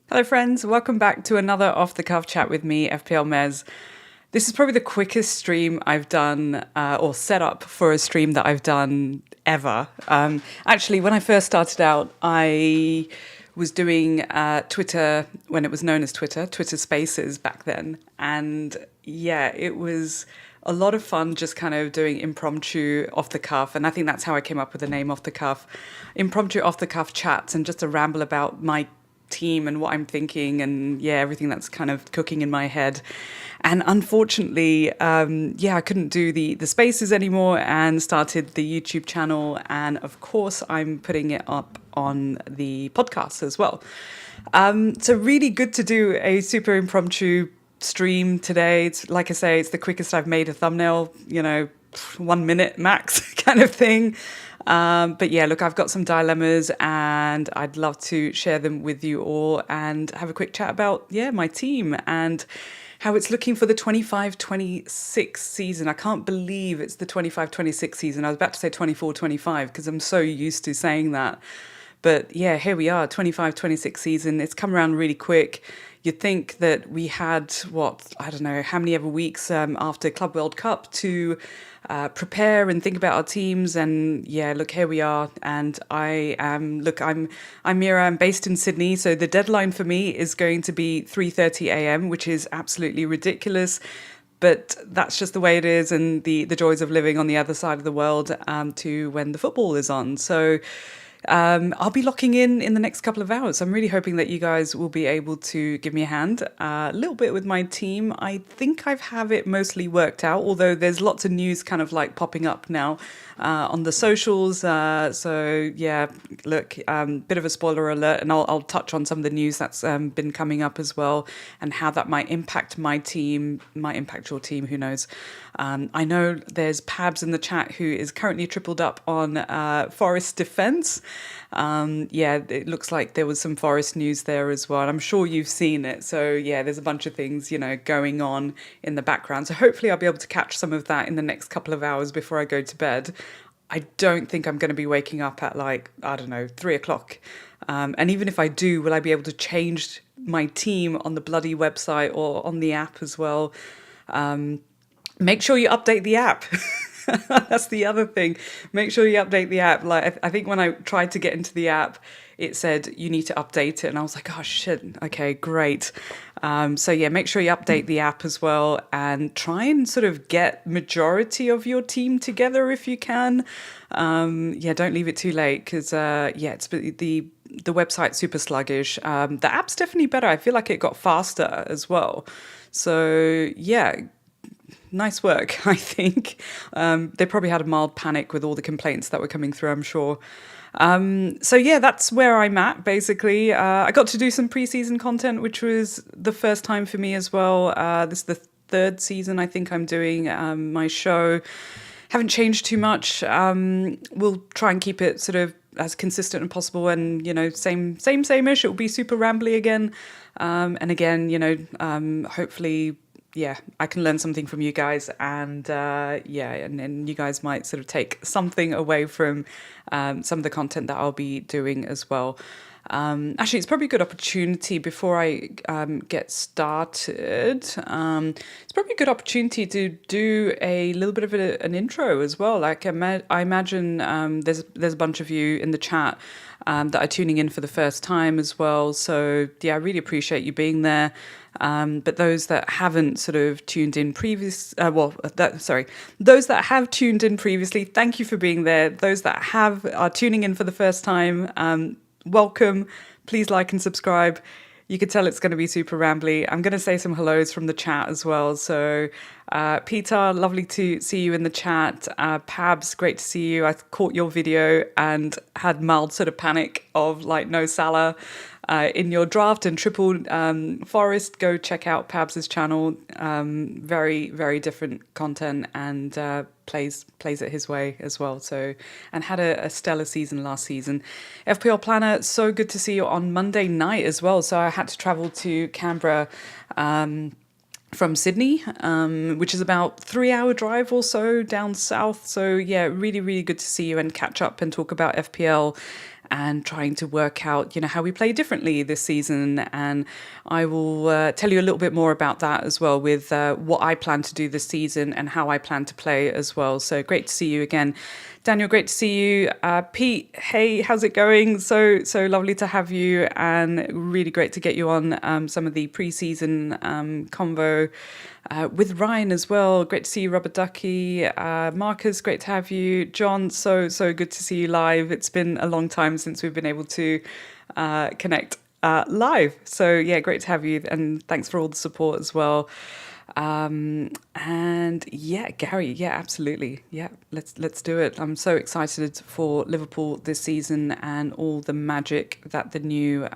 Hello friends, welcome back to another Off the Cuff chat with me, FPL Mez. This is probably the quickest stream I've done, or set up for a stream that I've done ever. Actually, when I first started out, I was doing Twitter, when it was known as Twitter Spaces back then. And yeah, it was a lot of fun just kind of doing impromptu off the cuff. And I think that's how I came up with the name Off the Cuff. Impromptu off the cuff chats and just a ramble about my team and what I'm thinking and everything that's kind of cooking in my head. And unfortunately, I couldn't do the spaces anymore and started the YouTube channel. And of course, I'm putting it up on the podcast as well. So really good to do a super impromptu stream today. It's like I say, it's the quickest I've made a thumbnail, 1 minute max kind of thing. But yeah, look, I've got some dilemmas and I'd love to share them with you all and have a quick chat about, my team and how it's looking for the 25-26 season. I can't believe it's the 25-26 season. I was about to say 24-25 because I'm so used to saying that. But yeah, here we are, 25-26 season. It's come around really quick. You'd think that we had, I don't know, how many ever weeks after Club World Cup to prepare and think about our teams. And yeah, look, here we are. And I'm Mira, I'm based in Sydney. So the deadline for me is going to be 3:30 a.m., which is absolutely ridiculous. But that's just the way it is, and the joys of living on the other side of the world to when the football is on. So I'll be locking in the next couple of hours. I'm really hoping that you guys will be able to give me a hand a little bit with my team. I think I have it mostly worked out, although there's lots of news kind of like popping up now on the socials. So yeah, look, bit of a spoiler alert, and I'll touch on some of the news that's been coming up as well and how that might impact my team, might impact your team, who knows. I know there's Pabs in the chat who is currently tripled up on Forest defense. It looks like there was some Forest news there as well. And I'm sure you've seen it. So yeah, there's a bunch of things, going on in the background. So hopefully I'll be able to catch some of that in the next couple of hours before I go to bed. I don't think I'm going to be waking up at 3 o'clock. And even if I do, will I be able to change my team on the bloody website or on the app as well? Make sure you update the app. That's the other thing. Make sure you update the app. Like I think when I tried to get into the app, it said you need to update it, and I was like, oh shit. Okay, great. So yeah, make sure you update the app as well, and try and sort of get majority of your team together if you can. Yeah, don't leave it too late because yeah, it's the website's super sluggish. The app's definitely better. I feel like it got faster as well. So yeah, nice work, I think. They probably had a mild panic with all the complaints that were coming through, I'm sure. So yeah, that's where I'm at, basically. I got to do some preseason content, which was the first time for me as well. This is the third season I think I'm doing my show. Haven't changed too much. We'll try and keep it sort of as consistent as possible, and same-ish. It'll be super rambly again, and again, hopefully, yeah, I can learn something from you guys, and and you guys might sort of take something away from some of the content that I'll be doing as well. Actually, it's probably a good opportunity before I get started. It's probably a good opportunity to do a little bit of an intro as well. Like I imagine there's a bunch of you in the chat that are tuning in for the first time as well. So yeah, I really appreciate you being there. But those that haven't sort of tuned in those that have tuned in previously, thank you for being there. Those that are tuning in for the first time, welcome. Please like and subscribe. You can tell it's going to be super rambly. I'm going to say some hellos from the chat as well. So Peter, lovely to see you in the chat. Pabs, great to see you. I caught your video and had mild sort of panic of like no Salah in your draft and triple Forest. Go check out Pabs's channel. Very, very different content, and plays it his way as well. So, and had a stellar season last season. FPL Planner, so good to see you on Monday night as well. So I had to travel to Canberra from Sydney, which is about 3-hour drive or so down south. So yeah, really, really good to see you and catch up and talk about FPL and trying to work out, how we play differently this season. And I will tell you a little bit more about that as well, with what I plan to do this season and how I plan to play as well. So great to see you again. Daniel, great to see you. Pete, hey, how's it going? So lovely to have you, and really great to get you on some of the pre-season convo with Ryan as well. Great to see you, Robert Ducky. Marcus, great to have you. John, so good to see you live. It's been a long time since we've been able to connect live. So yeah, great to have you, and thanks for all the support as well. And yeah, Gary, yeah, absolutely. Yeah, let's do it. I'm so excited for Liverpool this season and all the magic that the new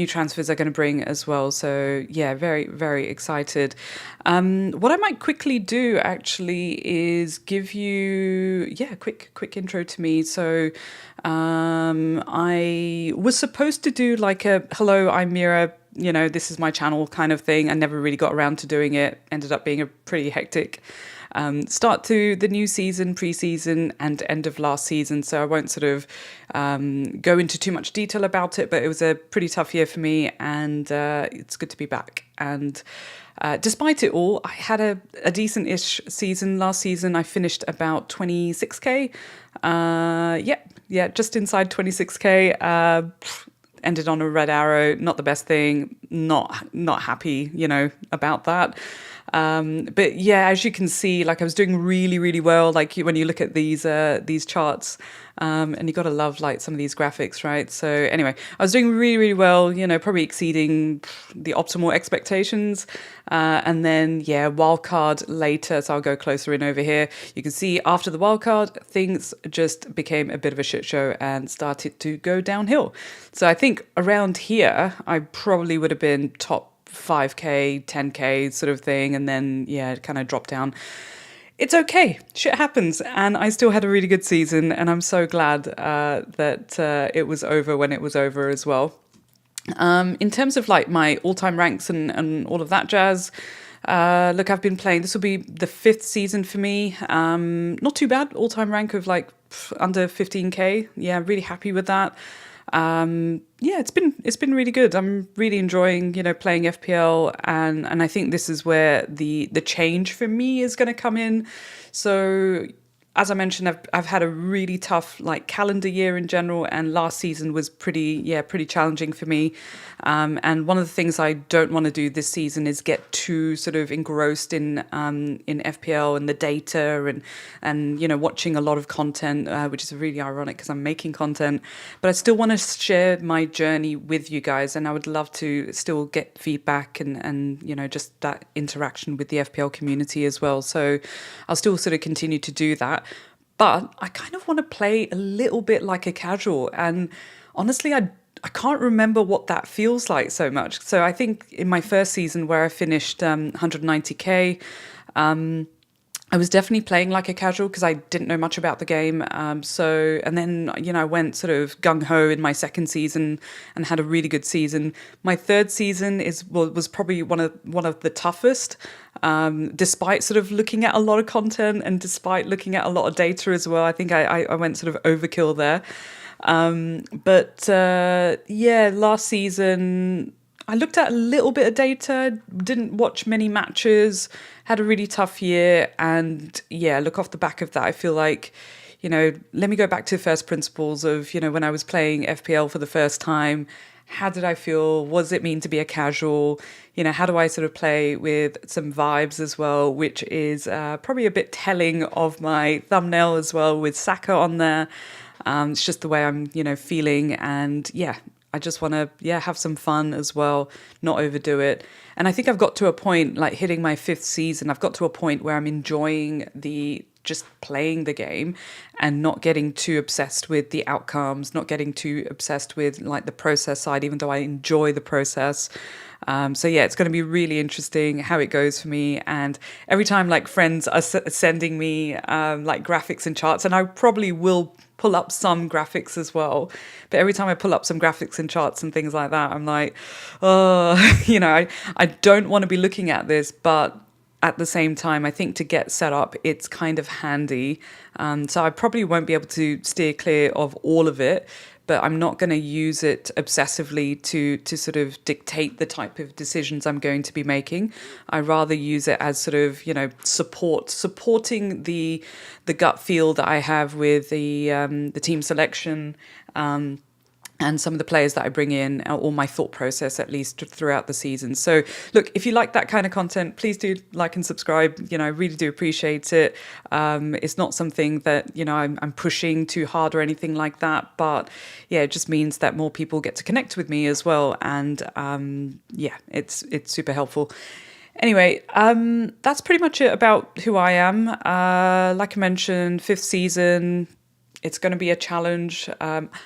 transfers are going to bring as well. So yeah, very, very excited. What I might quickly do actually is give you, a quick intro to me. So I was supposed to do like a hello, I'm Mira, this is my channel kind of thing. I never really got around to doing it. Ended up being a pretty hectic start to the new season, pre-season and end of last season. So I won't sort of go into too much detail about it, but it was a pretty tough year for me, and it's good to be back. And despite it all, I had a decent-ish season. Last season, I finished about 26k. Just inside 26k. Ended on a red arrow, not the best thing, not happy, about that. But yeah, as you can see, like I was doing really, really well. Like when you look at these charts, and you got to love like some of these graphics, right? So anyway, I was doing really, really well, probably exceeding the optimal expectations. And then, wildcard later. So I'll go closer in over here. You can see after the wildcard, things just became a bit of a shit show and started to go downhill. So I think around here, I probably would have been top 5k, 10k sort of thing. And then, it kind of dropped down. It's okay. Shit happens. And I still had a really good season. And I'm so glad that it was over when it was over as well. In terms of like my all-time ranks and all of that jazz, look, I've been playing, this will be the 5th season for me. Not too bad. All-time rank of like under 15k. Yeah, really happy with that. Yeah, it's been really good. I'm really enjoying, playing FPL, and I think this is where the change for me is going to come in. So as I mentioned, I've had a really tough calendar year in general, and last season was pretty challenging for me. And one of the things I don't want to do this season is get too sort of engrossed in FPL and the data and watching a lot of content, which is really ironic because I'm making content, but I still want to share my journey with you guys, and I would love to still get feedback and just that interaction with the FPL community as well. So I'll still sort of continue to do that. But I kind of want to play a little bit like a casual. And honestly, I can't remember what that feels like so much. So I think in my first season where I finished 190k, I was definitely playing like a casual because I didn't know much about the game. And then, I went sort of gung-ho in my second season and had a really good season. My third season was probably one of the toughest, despite sort of looking at a lot of content and despite looking at a lot of data as well. I think I went sort of overkill there. Last season I looked at a little bit of data, didn't watch many matches, had a really tough year. And look, off the back of that, I feel like, let me go back to first principles of, when I was playing FPL for the first time, how did I feel? What does it mean to be a casual? How do I sort of play with some vibes as well, which is probably a bit telling of my thumbnail as well with SAKA on there. It's just the way I'm, feeling. And I just want to, have some fun as well, not overdo it. And I think I've got to a point, like hitting my fifth season, I've got to a point where I'm enjoying just playing the game and not getting too obsessed with the outcomes, not getting too obsessed with the process side, even though I enjoy the process. It's going to be really interesting how it goes for me. And every time friends are sending me graphics and charts, and I probably will pull up some graphics as well, but every time I pull up some graphics and charts and things like that, I'm like, oh, I don't want to be looking at this, but at the same time, I think to get set up, it's kind of handy. So I probably won't be able to steer clear of all of it, but I'm not going to use it obsessively to sort of dictate the type of decisions I'm going to be making. I rather use it as sort of, supporting the gut feel that I have with the team selection, and some of the players that I bring in, or my thought process at least throughout the season. So look, if you like that kind of content, please do like and subscribe. I really do appreciate it. It's not something that, I'm pushing too hard or anything like that, but it just means that more people get to connect with me as well. And it's super helpful. Anyway, that's pretty much it about who I am. Like I mentioned, fifth season. It's going to be a challenge.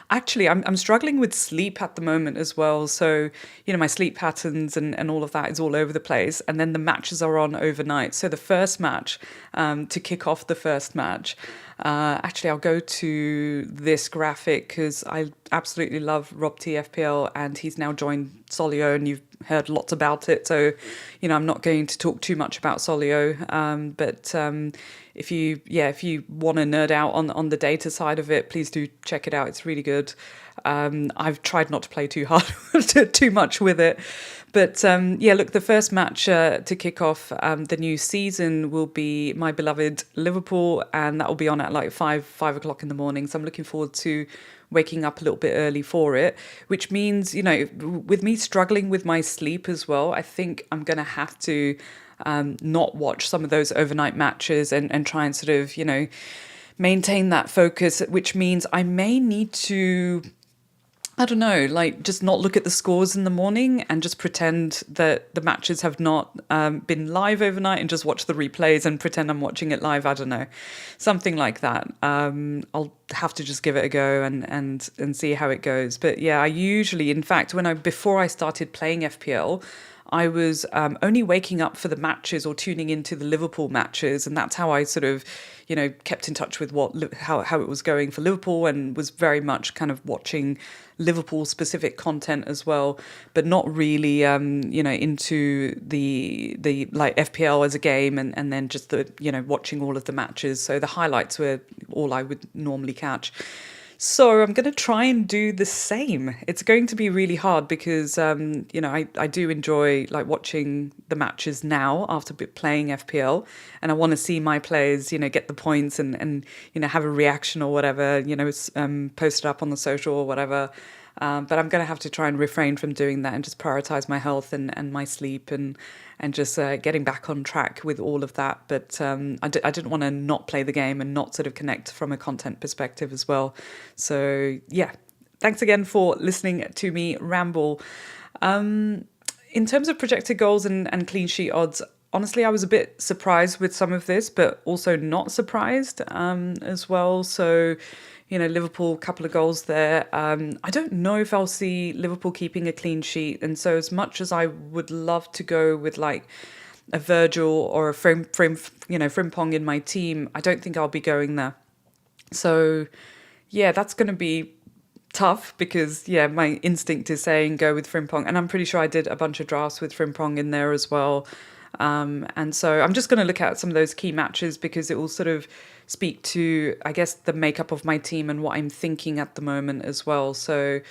Actually, I'm struggling with sleep at the moment as well. So, my sleep patterns and all of that is all over the place. And then the matches are on overnight. So the first match, to kick off the first match, actually, I'll go to this graphic because I absolutely love RobT FPL, and he's now joined Solio, and you've heard lots about it. So, I'm not going to talk too much about Solio, but if you want to nerd out on the data side of it, please do check it out. It's really good. I've tried not to play too hard, too much with it. But look, the first match to kick off the new season will be my beloved Liverpool, and that will be on at 5 o'clock in the morning. So I'm looking forward to waking up a little bit early for it, which means, with me struggling with my sleep as well, I think I'm going to have to not watch some of those overnight matches and try and sort of, maintain that focus, which means I may need to, I don't know, just not look at the scores in the morning and just pretend that the matches have not been live overnight and just watch the replays and pretend I'm watching it live. I don't know, something like that. I'll have to just give it a go and see how it goes. But I usually, in fact, before I started playing FPL, I was only waking up for the matches or tuning into the Liverpool matches, and that's how I sort of, kept in touch with how it was going for Liverpool, and was very much kind of watching Liverpool specific content as well, but not really, into the FPL as a game, and then just watching all of the matches. So the highlights were all I would normally catch. So I'm going to try and do the same. It's going to be really hard because, I do enjoy like watching the matches now after playing FPL, and I want to see my players, get the points and have a reaction or whatever, post it up on the social or whatever. But I'm going to have to try and refrain from doing that and just prioritize my health and my sleep and just getting back on track with all of that. But I didn't want to not play the game and not sort of connect from a content perspective as well. So, yeah, thanks again for listening to me ramble. In terms of projected goals and clean sheet odds, honestly, I was a bit surprised with some of this, but also not surprised as well. So, Liverpool, couple of goals there. I don't know if I'll see Liverpool keeping a clean sheet. And so as much as I would love to go with like a Virgil or a Frimpong in my team, I don't think I'll be going there. So, yeah, that's going to be tough because, yeah, my instinct is saying go with Frimpong. And I'm pretty sure I did a bunch of drafts with Frimpong in there as well. And so I'm just going to look at some of those key matches because it will sort of speak to, I guess, the makeup of my team and what I'm thinking at the moment as well. So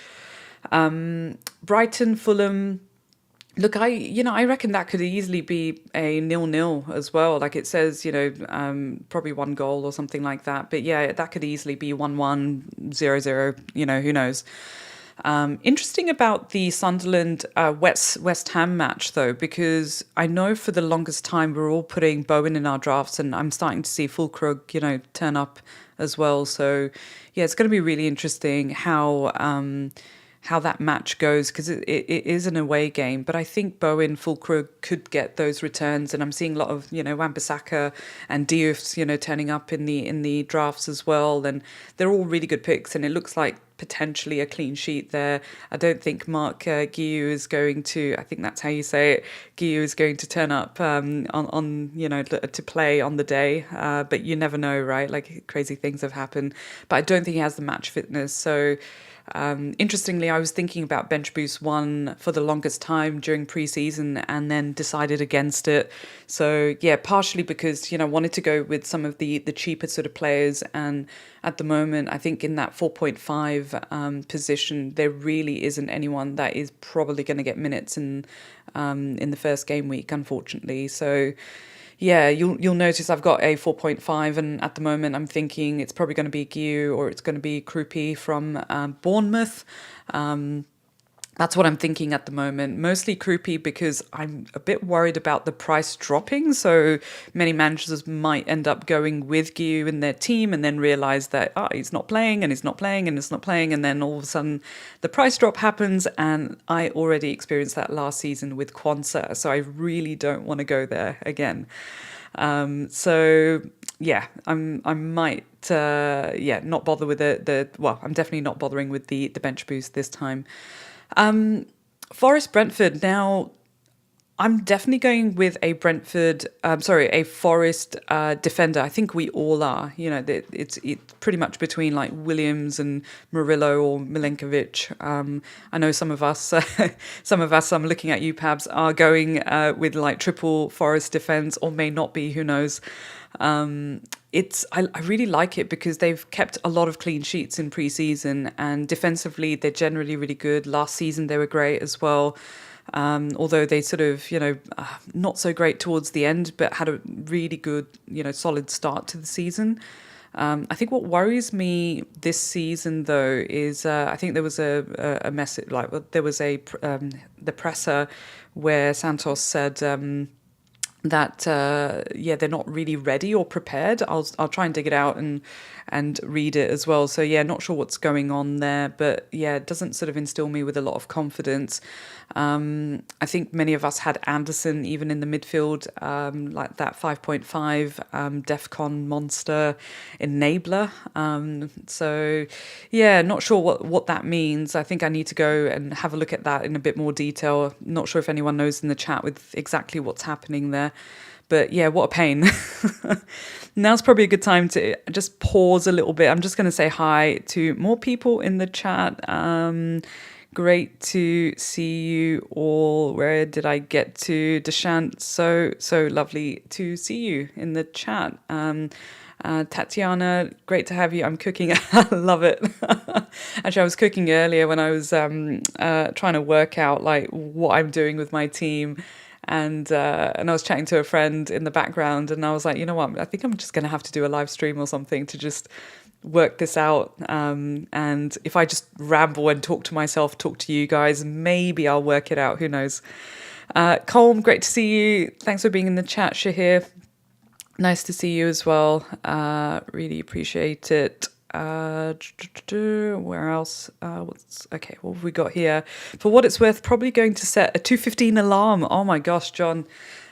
Brighton, Fulham, look, I reckon that could easily be a 0-0 as well. Like it says, probably one goal or something like that. But yeah, that could easily be 1-1, 0-0, who knows. Interesting about the Sunderland West Ham match, though, because I know for the longest time we're all putting Bowen in our drafts, and I'm starting to see Fulkrug, turn up as well. So, yeah, it's going to be really interesting how that match goes because it is an away game. But I think Bowen, Fulkrug could get those returns, and I'm seeing a lot of Wan-Bissaka and Diouf, turning up in the drafts as well, and they're all really good picks, and it looks like potentially a clean sheet there. I don't think Mark Guiu is going to, I think that's how you say it, Guiu is going to turn up on to play on the day, but you never know, right? Like crazy things have happened, but I don't think he has the match fitness. So interestingly, I was thinking about Bench Boost 1 for the longest time during pre-season and then decided against it. So yeah, partially because, wanted to go with some of the cheaper sort of players, and at the moment, I think in that 4.5 position, there really isn't anyone that is probably going to get minutes in the first game week, unfortunately. So yeah, you'll notice I've got a 4.5, and at the moment I'm thinking it's probably going to be Guiu or it's going to be Krupi from Bournemouth. That's what I'm thinking at the moment. Mostly Krupi because I'm a bit worried about the price dropping. So many managers might end up going with Guiu in their team and then realize that he's not playing and he's not playing and it's not playing. And then all of a sudden the price drop happens. And I already experienced that last season with Kwanzaa. So I really don't want to go there again. So yeah, I might not bother with I'm definitely not bothering with the bench boost this time. Forest Brentford. Now, I'm definitely going with a Forest defender. I think we all are. It's pretty much between like Williams and Murillo or Milenkovic. I know some of us, I'm looking at you, Pabs, are going with like triple Forest defense, or may not be. Who knows? I really like it because they've kept a lot of clean sheets in pre-season, and defensively they're generally really good. Last season they were great as well, although they sort of not so great towards the end, but had a really good solid start to the season. I think what worries me this season though is I think there was a message, there was the presser where Santos said that they're not really ready or prepared. I'll try and dig it out and read it as well. So yeah, not sure what's going on there, but yeah, it doesn't sort of instill me with a lot of confidence. I think many of us had Anderson even in the midfield, like that 5.5 DEFCON monster enabler. So yeah, not sure what that means. I think I need to go and have a look at that in a bit more detail. Not sure if anyone knows in the chat with exactly what's happening there. But yeah, what a pain. Now's probably a good time to just pause a little bit. I'm just going to say hi to more people in the chat. Great to see you all. Where did I get to? Deshant, so lovely to see you in the chat. Tatiana, great to have you. I'm cooking. I love it. Actually, I was cooking earlier when I was trying to work out like what I'm doing with my team. And I was chatting to a friend in the background, and I was like, you know what? I think I'm just going to have to do a live stream or something to just work this out. And if I just ramble and talk to myself, talk to you guys, maybe I'll work it out. Who knows? Holm, great to see you. Thanks for being in the chat, Shahir. Nice to see you as well. Really appreciate it. Where else? Okay, what have we got here? For what it's worth, probably going to set a 2:15 alarm. Oh my gosh, John.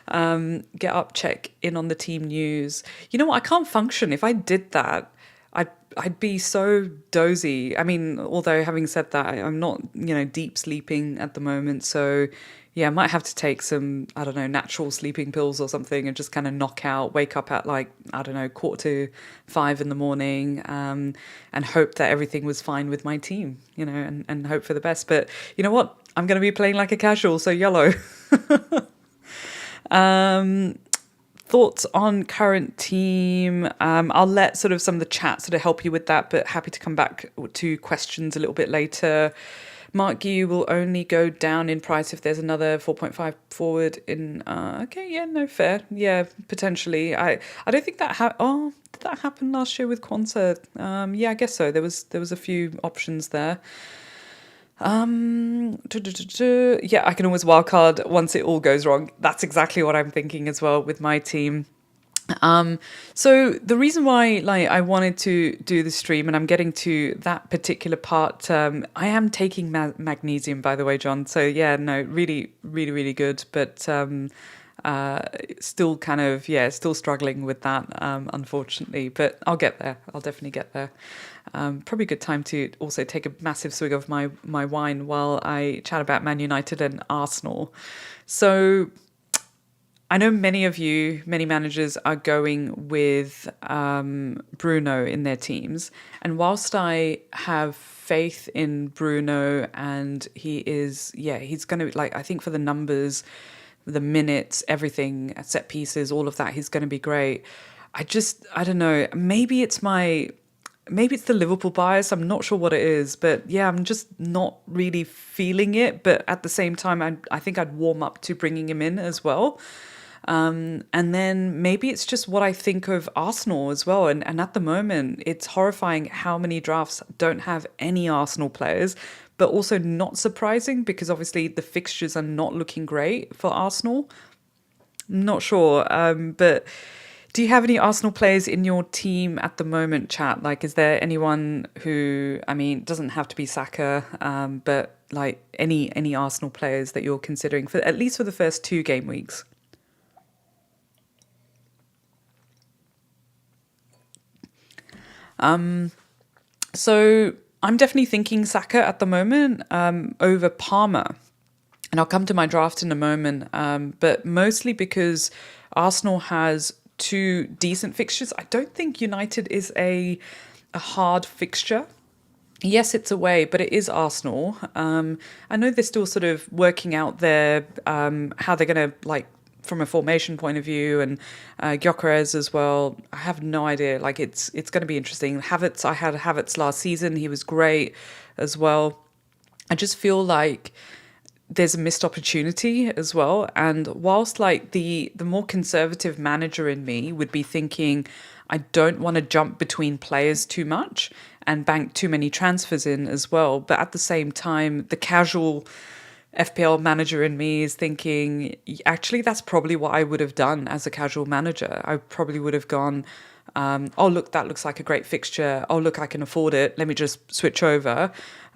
Get up, check in on the team news. You know what? I can't function. If I did that, I'd be so dozy. I mean, although having said that, I'm not, deep sleeping at the moment. So yeah, I might have to take some, I don't know, natural sleeping pills or something and just kind of knock out, wake up at like, I don't know, 4:45 in the morning, and hope that everything was fine with my team, and hope for the best. But you know what? I'm going to be playing like a casual, so YOLO. Thoughts on current team. I'll let sort of some of the chat sort of help you with that, but happy to come back to questions a little bit later. Mark, you will only go down in price if there's another 4.5 forward in. Okay, yeah, no, fair. Yeah, potentially. I don't think that. Did that happen last year with Quanta? Yeah, I guess so. There was a few options there. Yeah, I can always wildcard once it all goes wrong. That's exactly what I'm thinking as well with my team. So the reason why I wanted to do the stream, and I'm getting to that particular part, I am taking magnesium, by the way, John. So yeah, no, really, really, really good. But still kind of, still struggling with that, unfortunately. But I'll get there. I'll definitely get there. Probably a good time to also take a massive swig of my wine while I chat about Man United and Arsenal. So I know many managers are going with Bruno in their teams. And whilst I have faith in Bruno, and he's going to, I think for the numbers, the minutes, everything, set pieces, all of that, he's going to be great. I don't know, maybe it's the Liverpool bias. I'm not sure what it is, but yeah, I'm just not really feeling it. But at the same time, I think I'd warm up to bringing him in as well. And then maybe it's just what I think of Arsenal as well. And at the moment, it's horrifying how many drafts don't have any Arsenal players, but also not surprising because obviously the fixtures are not looking great for Arsenal. I'm not sure, but do you have any Arsenal players in your team at the moment, chat? Is there anyone who, doesn't have to be SAKA, but any Arsenal players that you're considering for at least for the first 2 game weeks? So I'm definitely thinking SAKA at the moment over PALMER. And I'll come to my draft in a moment, but mostly because Arsenal has 2 decent fixtures. I don't think United is a hard fixture. Yes, it's away, but it is Arsenal. I know they're still sort of working out their how they're going to from a formation point of view, and Gyökeres as well. I have no idea. It's going to be interesting. Havertz, I had Havertz last season. He was great as well. I just feel like there's a missed opportunity as well. And whilst the more conservative manager in me would be thinking, I don't want to jump between players too much and bank too many transfers in as well. But at the same time, the casual FPL manager in me is thinking, actually, that's probably what I would have done as a casual manager. I probably would have gone, oh, look, that looks like a great fixture. Oh, look, I can afford it. Let me just switch over.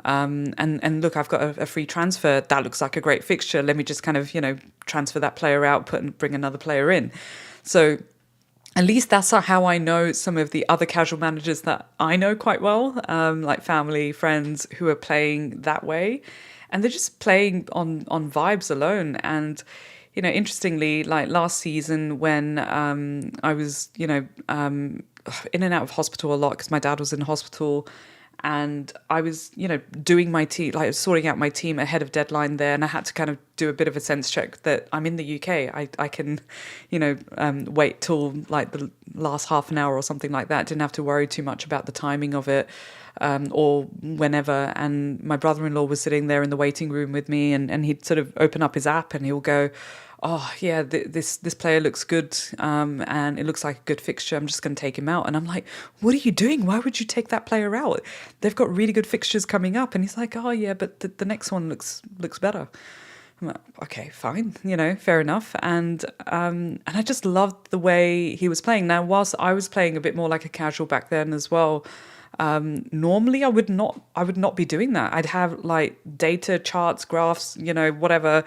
And look, I've got a free transfer. That looks like a great fixture. Let me just kind of, transfer that player out, bring another player in. So at least that's how I know some of the other casual managers that I know quite well, like family, friends who are playing that way. And they're just playing on vibes alone. And, interestingly, last season when I was, in and out of hospital a lot because my dad was in hospital, And I was, doing my team, like sorting out my team ahead of deadline there, and I had to kind of do a bit of a sense check that I'm in the UK. I can, wait till like the last half an hour or something like that. Didn't have to worry too much about the timing of it, or whenever. And my brother-in-law was sitting there in the waiting room with me, and he'd sort of open up his app and he'll go, oh yeah, this player looks good, and it looks like a good fixture. I'm just going to take him out. And I'm like, what are you doing? Why would you take that player out? They've got really good fixtures coming up. And he's like, oh yeah, but the next one looks better. I'm like, okay, fine, fair enough. And I just loved the way he was playing. Now, whilst I was playing a bit more like a casual back then as well, normally I would not be doing that. I'd have like data, charts, graphs, whatever.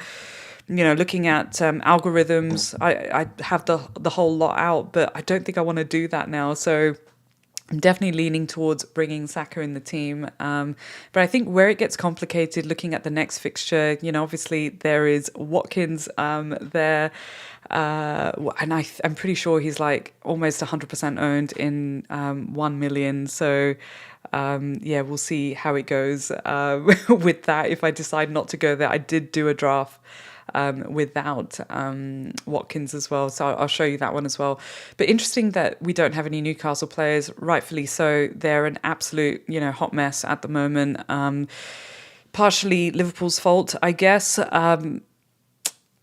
Looking at algorithms, I have the whole lot out, but I don't think I want to do that now. So I'm definitely leaning towards bringing SAKA in the team. But I think where it gets complicated, looking at the next fixture, obviously there is Watkins there. And I'm pretty sure he's like almost 100% owned in 1 million. So we'll see how it goes with that. If I decide not to go there, I did do a draft without Watkins as well. So I'll show you that one as well. But interesting that we don't have any Newcastle players, rightfully so. They're an absolute, hot mess at the moment. Partially Liverpool's fault, I guess.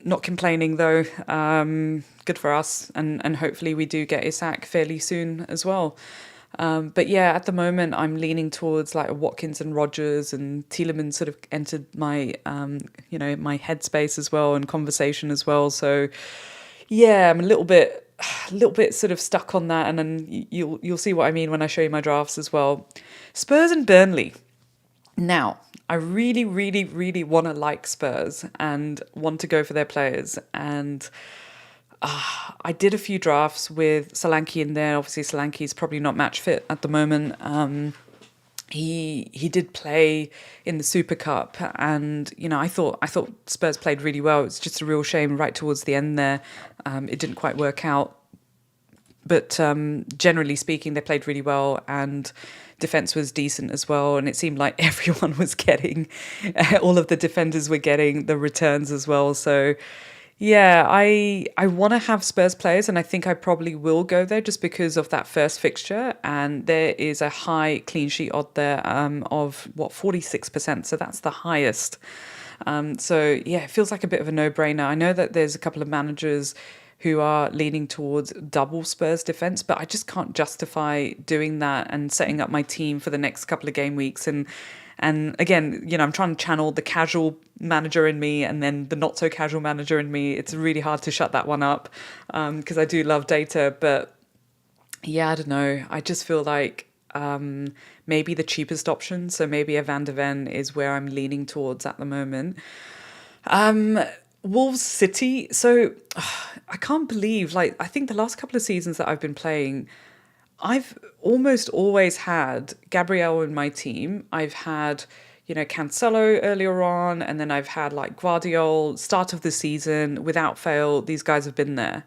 Not complaining though. Good for us. And hopefully we do get Isak fairly soon as well. But yeah, at the moment I'm leaning towards like Watkins and Rodgers, and Tielemans sort of entered my, my headspace as well, and conversation as well. So yeah, I'm a little bit sort of stuck on that, and then you'll see what I mean when I show you my drafts as well. Spurs and Burnley. Now, I really, really, really want to like Spurs and want to go for their players, and I did a few drafts with Solanke in there. Obviously, Solanke is probably not match fit at the moment. He did play in the Super Cup, and I thought Spurs played really well. It's just a real shame right towards the end there, it didn't quite work out. But generally speaking, they played really well, and defense was decent as well. And it seemed like everyone was getting, all of the defenders were getting the returns as well. So yeah, I want to have Spurs players, and I think I probably will go there just because of that first fixture. And there is a high clean sheet odd there of 46%. So that's the highest. So yeah, it feels like a bit of a no-brainer. I know that there's a couple of managers who are leaning towards double Spurs defense, but I just can't justify doing that and setting up my team for the next couple of game weeks. And again, I'm trying to channel the casual manager in me and then the not so casual manager in me. It's really hard to shut that one up because I do love data. But yeah, I don't know. I just feel like maybe the cheapest option, so maybe a Van de Ven is where I'm leaning towards at the moment. Wolves City. So I can't believe, I think the last couple of seasons that I've been playing, I've almost always had Gabriel in my team. I've had, Cancelo earlier on, and then I've had like Guardiola, start of the season, without fail, these guys have been there.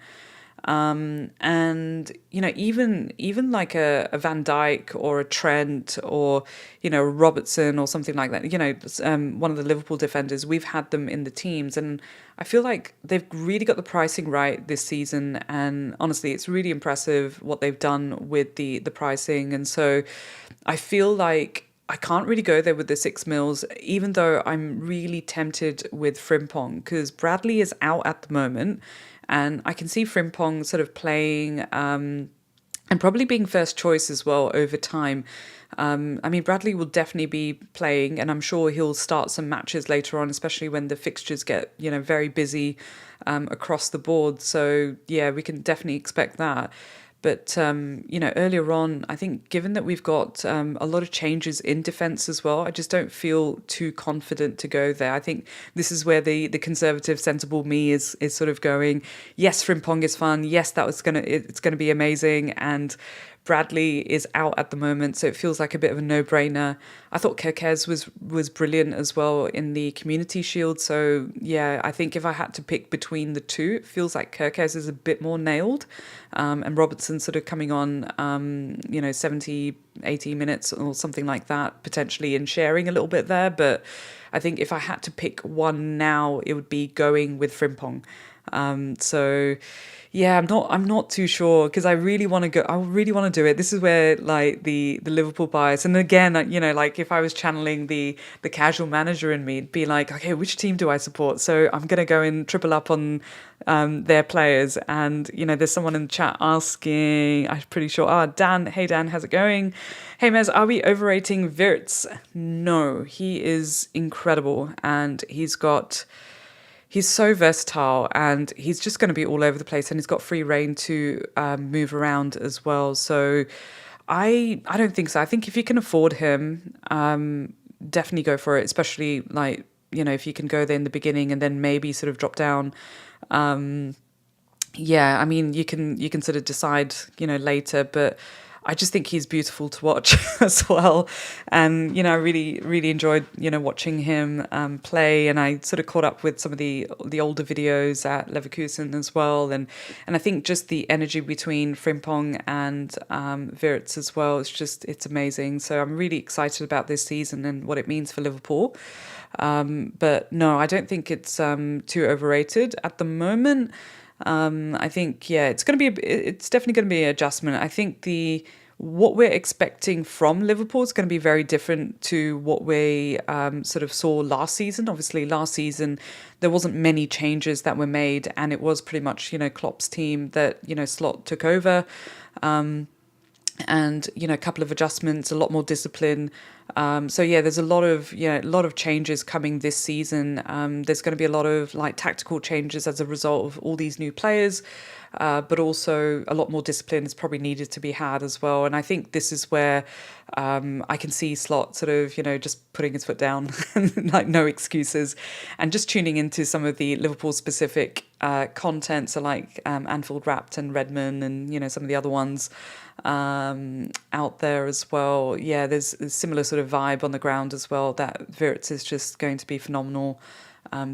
And even like a Van Dijk or a Trent or Robertson or something like that, one of the Liverpool defenders, we've had them in the teams, and I feel like they've really got the pricing right this season. And honestly, it's really impressive what they've done with the pricing. And so I feel like I can't really go there with the 6 mils, even though I'm really tempted with Frimpong, because Bradley is out at the moment. And I can see Frimpong sort of playing and probably being first choice as well over time. Bradley will definitely be playing, and I'm sure he'll start some matches later on, especially when the fixtures get, very busy across the board. So, yeah, we can definitely expect that. But, earlier on, I think given that we've got a lot of changes in defence as well, I just don't feel too confident to go there. I think this is where the conservative, sensible me is sort of going, yes, Frimpong is fun. Yes, it's going to be amazing. And Bradley is out at the moment, so it feels like a bit of a no-brainer. I thought Kerkez was brilliant as well in the Community Shield. So yeah, I think if I had to pick between the two, it feels like Kerkez is a bit more nailed, and Robertson sort of coming on, 70, 80 minutes or something like that, potentially, and sharing a little bit there. But I think if I had to pick one now, it would be going with Frimpong. So yeah, I'm not too sure, because I really want to go. I really want to do it. This is where like the Liverpool bias, and again, like if I was channeling the casual manager in me, it'd be like, okay, which team do I support? So I'm gonna go and triple up on their players. And there's someone in the chat asking, I'm pretty sure, Dan, hey Dan, how's it going? Hey Mez, are we overrating Wirtz? No, he is incredible, and he's so versatile, and he's just going to be all over the place, and he's got free reign to move around as well. So I don't think so. I think if you can afford him, definitely go for it, especially like, if you can go there in the beginning and then maybe sort of drop down. Yeah, I mean, you can sort of decide, later, but I just think he's beautiful to watch as well. And, I really, really enjoyed, watching him play. And I sort of caught up with some of the older videos at Leverkusen as well. And I think just the energy between Frimpong and Wirtz as well, it's amazing. So I'm really excited about this season and what it means for Liverpool. But no, I don't think it's too overrated at the moment. I think, yeah, it's definitely going to be an adjustment. I think what we're expecting from Liverpool is going to be very different to what we sort of saw last season. Obviously, last season, there wasn't many changes that were made, and it was pretty much, Klopp's team that, Slot took over. And a couple of adjustments, a lot more discipline. So yeah, there's a lot of changes coming this season. There's going to be a lot of like tactical changes as a result of all these new players, but also a lot more discipline is probably needed to be had as well. And I think this is where I can see Slot sort of just putting his foot down, like no excuses, and just tuning into some of the Liverpool specific content, so like Anfield Wrapped and Redmond and some of the other ones out there as well. Yeah, there's a similar sort of vibe on the ground as well, that Wirtz is just going to be phenomenal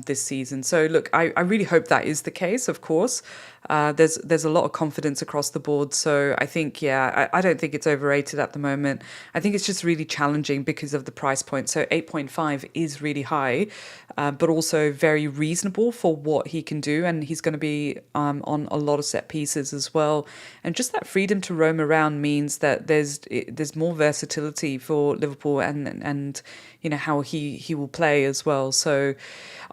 this season. So look, I really hope that is the case, of course. There's a lot of confidence across the board. So I think, yeah, I don't think it's overrated at the moment. I think it's just really challenging because of the price point. So 8.5 is really high, but also very reasonable for what he can do. And he's going to be on a lot of set pieces as well. And just that freedom to roam around means that there's more versatility for Liverpool and how he will play as well. So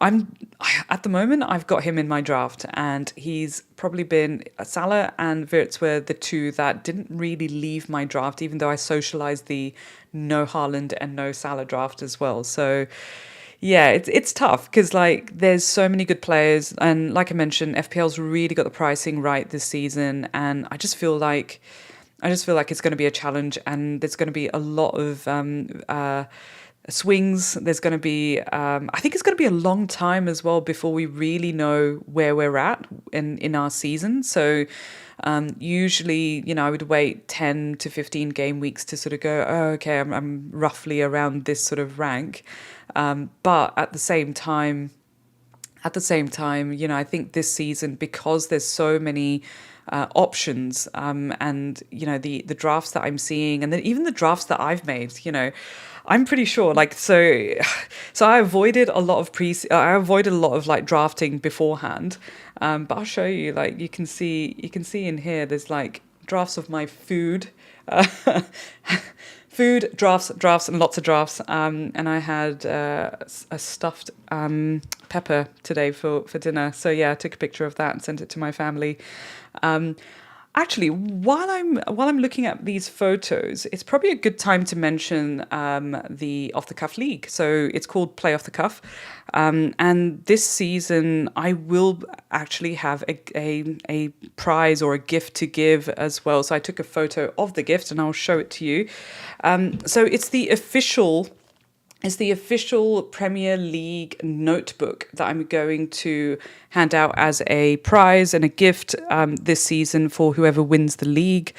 at the moment, I've got him in my draft, and he's probably been Salah and Wirtz were the two that didn't really leave my draft, even though I socialized the no Haaland and no Salah draft as well. So yeah, it's tough because like there's so many good players, and like I mentioned, FPL's really got the pricing right this season, and I just feel like it's going to be a challenge, and there's going to be a lot of swings. There's going to be, I think it's going to be a long time as well before we really know where we're at in our season. So usually, I would wait 10 to 15 game weeks to sort of go, oh, okay, I'm roughly around this sort of rank. But at the same time, I think this season, because there's so many options, and the drafts that I'm seeing, and then even the drafts that I've made, I'm pretty sure, like, so I avoided a lot of like drafting beforehand, but I'll show you, like, you can see in here, there's like drafts of my food, drafts, and lots of drafts. And I had a stuffed pepper today for dinner. So yeah, I took a picture of that and sent it to my family. Actually, while I'm looking at these photos, it's probably a good time to mention the Off the Cuff League. So it's called Play Off the Cuff, and this season I will actually have a prize or a gift to give as well. So I took a photo of the gift and I'll show it to you. So it's the official Premier League notebook that I'm going to hand out as a prize and a gift this season for whoever wins the league.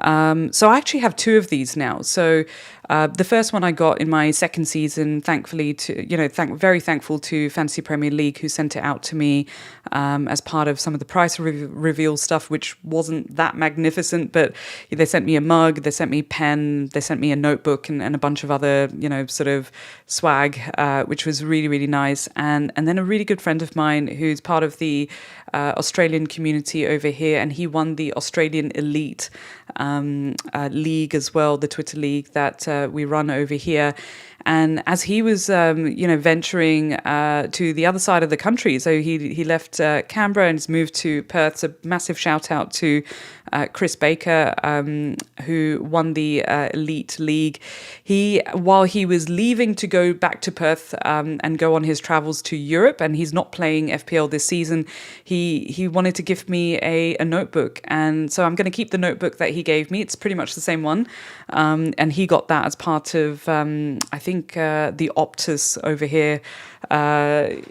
So I actually have two of these now. So the first one I got in my second season, thankfully very thankful to Fantasy Premier League, who sent it out to me as part of some of the price reveal stuff, which wasn't that magnificent, but they sent me a mug, they sent me a pen, they sent me a notebook and a bunch of other, sort of swag, which was really, really nice. And then a really good friend of mine who's part of the Australian community over here, and he won the Australian Elite league as well, the Twitter league that we run over here. And as he was, venturing to the other side of the country, so he left Canberra and has moved to Perth. So massive shout out to Chris Baker, who won the Elite League. While he was leaving to go back to Perth and go on his travels to Europe, and he's not playing FPL this season, he wanted to gift me a notebook. And so I'm going to keep the notebook that he gave me. It's pretty much the same one. And he got that as part of, I think, the Optus over here, I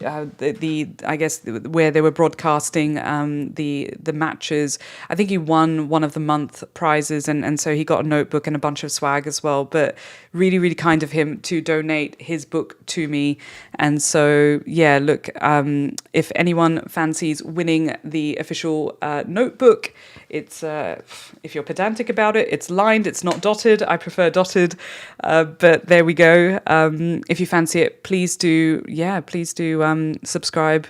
guess where they were broadcasting the matches. I think he won one of the month prizes, and so he got a notebook and a bunch of swag as well. But really, really kind of him to donate his book to me. And so, yeah, look, if anyone fancies winning the official notebook, it's if you're pedantic about it, it's lined, it's not dotted. I prefer dotted, but there we go. If you fancy it, please do subscribe,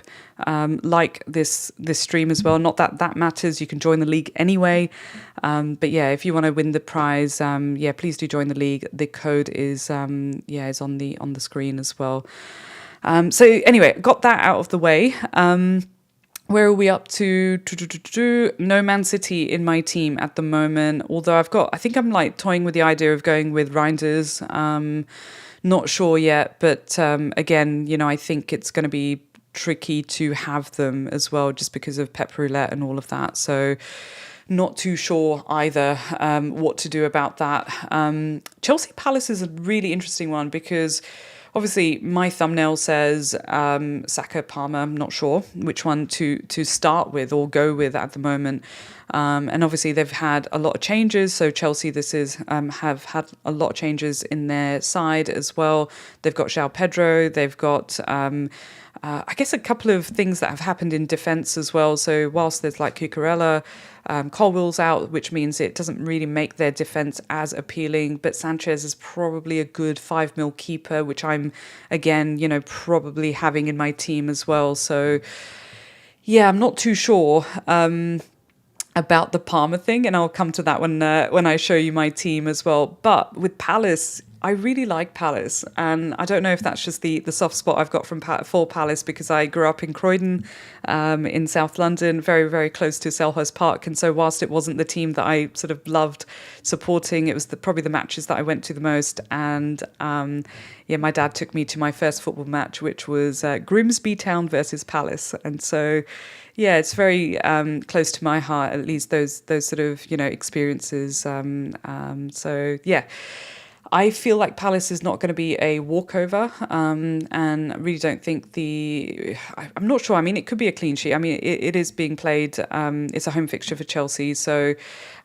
like this stream as well. Not that matters. You can join the league anyway. But yeah, if you want to win the prize, please do join the league. The code is on the screen as well. So anyway, got that out of the way. Where are we up to? No Man City in my team at the moment. Although I think I'm like toying with the idea of going with Reinders. Not sure yet, but again, I think it's going to be tricky to have them as well, just because of Pep Roulette and all of that. So not too sure either what to do about that. Chelsea Palace is a really interesting one because obviously my thumbnail says SAKA, PALMER. I'm not sure which one to start with or go with at the moment. And obviously they've had a lot of changes. So Chelsea, have had a lot of changes in their side as well. They've got João Pedro. They've got, I guess, a couple of things that have happened in defence as well. So whilst there's like Cucurella, Colwell's out, which means it doesn't really make their defence as appealing. But Sanchez is probably a good 5 mil keeper, which I'm, again, probably having in my team as well. So yeah, I'm not too sure about the PALMER thing, and I'll come to that when I show you my team as well. But with Palace, I really like Palace, and I don't know if that's just the soft spot I've got for Palace because I grew up in Croydon, in South London, very, very close to Selhurst Park. And so whilst it wasn't the team that I sort of loved supporting, it was probably the matches that I went to the most. And my dad took me to my first football match, which was Grimsby Town versus Palace. And so, yeah, it's very close to my heart, at least those sort of, experiences. So, yeah. I feel like Palace is not going to be a walkover, and I really don't think I'm not sure. I mean, it could be a clean sheet. I mean, it is being played. It's a home fixture for Chelsea. So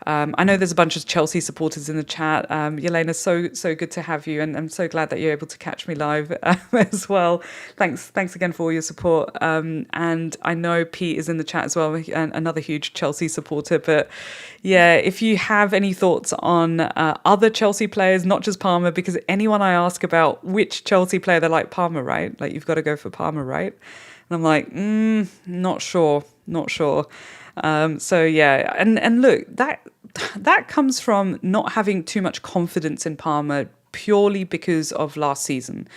I know there's a bunch of Chelsea supporters in the chat. Yelena, so good to have you, and I'm so glad that you're able to catch me live as well. Thanks again for all your support. And I know Pete is in the chat as well, another huge Chelsea supporter. But yeah, if you have any thoughts on other Chelsea players, not just PALMER, because anyone I ask about which Chelsea player, they're like, PALMER, right? Like, you've got to go for PALMER, right? And I'm like, not sure. So yeah, and look, that comes from not having too much confidence in PALMER purely because of last season.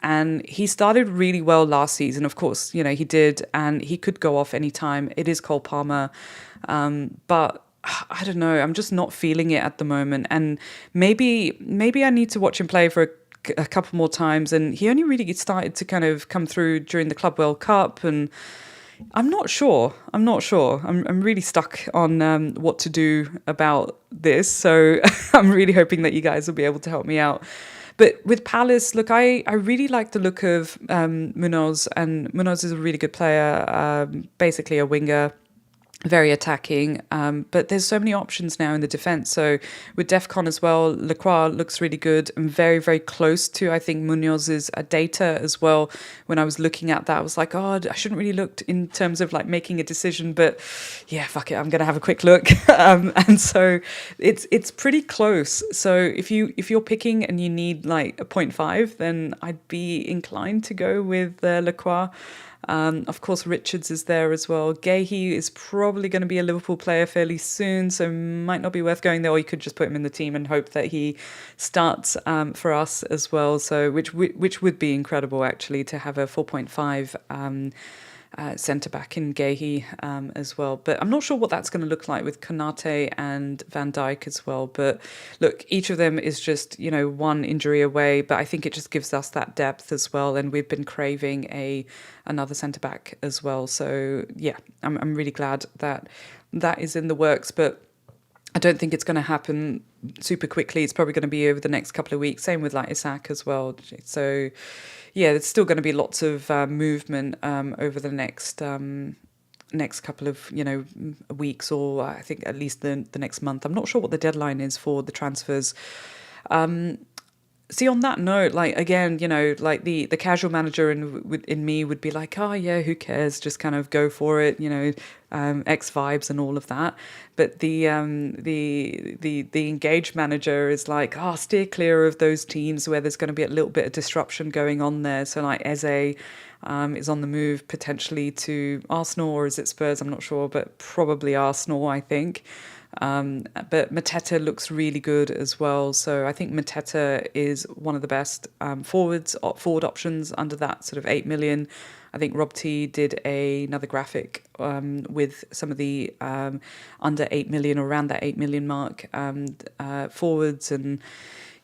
And he started really well last season. Of course, he did, and he could go off anytime. It is Cole Palmer, but I don't know. I'm just not feeling it at the moment. And maybe I need to watch him play for a couple more times. And he only really started to kind of come through during the Club World Cup. And I'm not sure. I'm really stuck on what to do about this. So I'm really hoping that you guys will be able to help me out. But with Palace, look, I really like the look of Munoz. And Munoz is a really good player, basically a winger. very attacking, but there's so many options now in the defense. So with DEFCON as well, Lacroix looks really good and very, very close to, I think, Munoz's data as well. When I was looking at that, I was like, oh, I shouldn't really look in terms of like making a decision, but yeah, fuck it, I'm going to have a quick look. And so it's pretty close. So if you're picking and you need like a 0.5, then I'd be inclined to go with Lacroix. Of course, Richards is there as well. Gahey is probably going to be a Liverpool player fairly soon, so might not be worth going there. Or you could just put him in the team and hope that he starts for us as well. So which would be incredible actually to have a 4.5 centre back in Gahey as well. But I'm not sure what that's going to look like with Konate and Van Dijk as well. But look, each of them is just, one injury away. But I think it just gives us that depth as well. And we've been craving another centre back as well. So yeah, I'm really glad that is in the works. But I don't think it's going to happen super quickly. It's probably going to be over the next couple of weeks. Same with like SAKA as well. So yeah, there's still going to be lots of movement over the next couple of weeks, or I think at least the next month. I'm not sure what the deadline is for the transfers. See, on that note, like again, like the casual manager in me would be like, oh yeah, who cares? Just kind of go for it, X vibes and all of that. But the engaged manager is like, oh, steer clear of those teams where there's going to be a little bit of disruption going on there. So like Eze is on the move potentially to Arsenal, or is it Spurs? I'm not sure, but probably Arsenal, I think. But Mateta looks really good as well. So I think Mateta is one of the best forward options under that sort of 8 million. I think RobT did another graphic with some of the under 8 million or around that 8 million mark forwards. And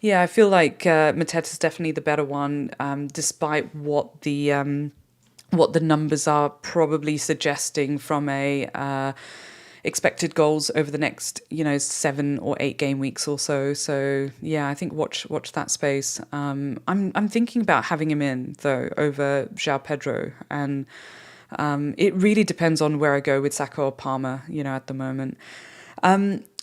yeah, I feel like Mateta's definitely the better one, despite what the numbers are probably suggesting from a expected goals over the next 7 or 8 game weeks or so. So yeah, I think watch that space. I'm thinking about having him in though over João Pedro, and it really depends on where I go with Saka or Palmer at the moment.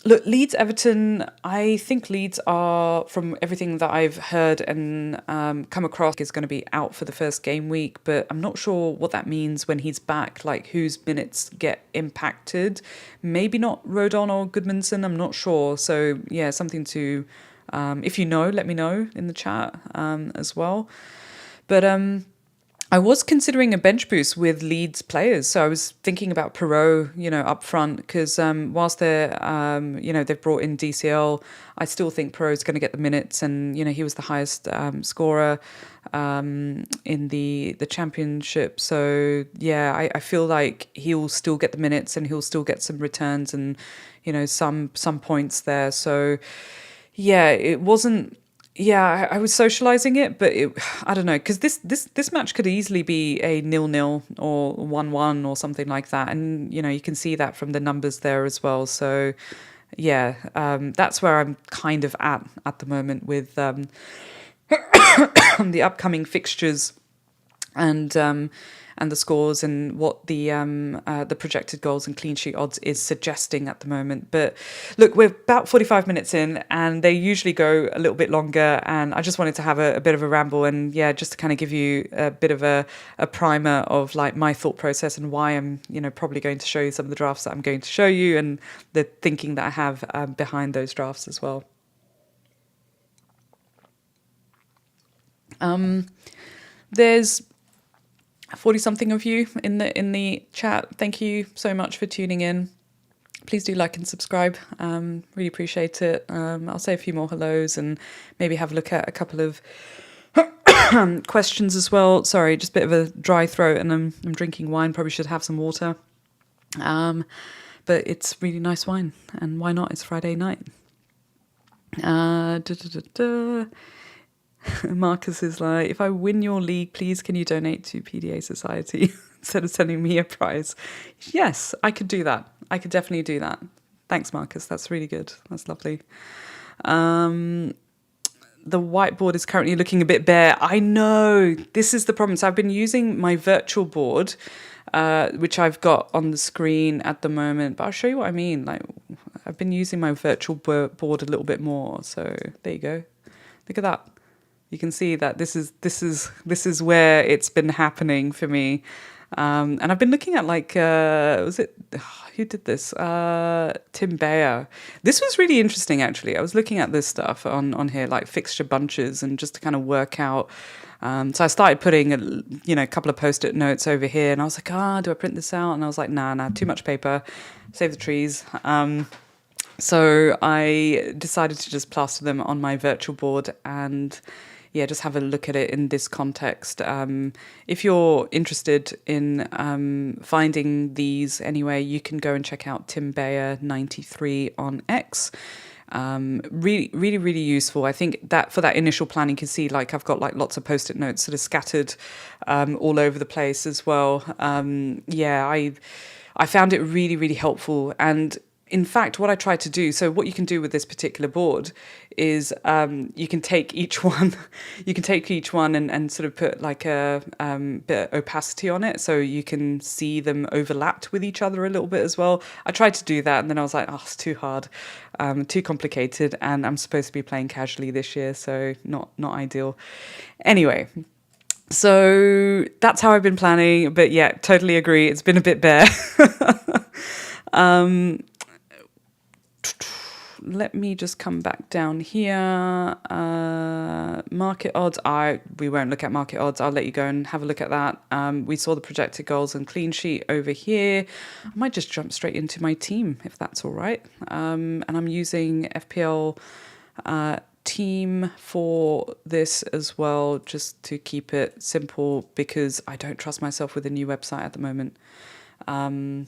Look, Leeds Everton, I think Leeds are, from everything that I've heard and come across, is going to be out for the first game week, but I'm not sure what that means when he's back, like whose minutes get impacted. Maybe not Rodon or Goodmanson, I'm not sure. So yeah, something to, if you know, let me know in the chat as well. But I was considering a bench boost with Leeds players. So I was thinking about Perot, up front, because whilst they're, they've brought in DCL, I still think Perot's going to get the minutes. And, he was the highest scorer in the championship. So, yeah, I feel like he'll still get the minutes and he'll still get some returns and, some points there. So, yeah, it wasn't... Yeah, I was socializing it, but I don't know, because this match could easily be a 0-0 or 1-1 or something like that, and you can see that from the numbers there as well. So, yeah, that's where I'm kind of at the moment with the upcoming fixtures and the scores and what the projected goals and clean sheet odds is suggesting at the moment. But look, we're about 45 minutes in and they usually go a little bit longer, and I just wanted to have a bit of a ramble and just to kind of give you a bit of a primer of like my thought process and why I'm probably going to show you some of the drafts that I'm going to show you and the thinking that I have behind those drafts as well. There's 40-something of you in the chat. Thank you so much for tuning in. Please do like and subscribe. Really appreciate it. I'll say a few more hellos and maybe have a look at a couple of questions as well. Sorry, just a bit of a dry throat and I'm drinking wine. Probably should have some water. But it's really nice wine, and why not? It's Friday night. Marcus is like, if I win your league, please can you donate to PDA Society instead of sending me a prize? Yes, I could do that. I could definitely do that. Thanks, Marcus. That's really good. That's lovely. The whiteboard is currently looking a bit bare. I know. This is the problem. So I've been using my virtual board which I've got on the screen at the moment. But I'll show you what I mean. Like, I've been using my virtual board a little bit more. So there you go. Look at that. You can see that this is where it's been happening for me. And I've been looking at who did this? Tim Bayer. This was really interesting, actually. I was looking at this stuff on here, like fixture bunches, and just to kind of work out. So I started putting a couple of post-it notes over here, and I was like, do I print this out? And I was like, nah, too much paper. Save the trees. So I decided to just plaster them on my virtual board and just have a look at it in this context. If you're interested in finding these anyway, you can go and check out Tim Bayer 93 on X. Really, really, really useful. I think that for that initial plan, you can see like I've got like lots of post-it notes sort of scattered all over the place as well. I found it really, really helpful. And in fact, what I tried to do, so what you can do with this particular board is you can take each one, and sort of put like a bit of opacity on it, so you can see them overlapped with each other a little bit as well. I tried to do that, and then I was like, it's too hard, too complicated, and I'm supposed to be playing casually this year, so not ideal. Anyway. So that's how I've been planning, but yeah, totally agree. It's been a bit bare. Let me just come back down here. Market odds. We won't look at market odds. I'll let you go and have a look at that. We saw the projected goals and clean sheet over here. I might just jump straight into my team if that's all right. And I'm using FPL team for this as well, just to keep it simple because I don't trust myself with a new website at the moment. I'll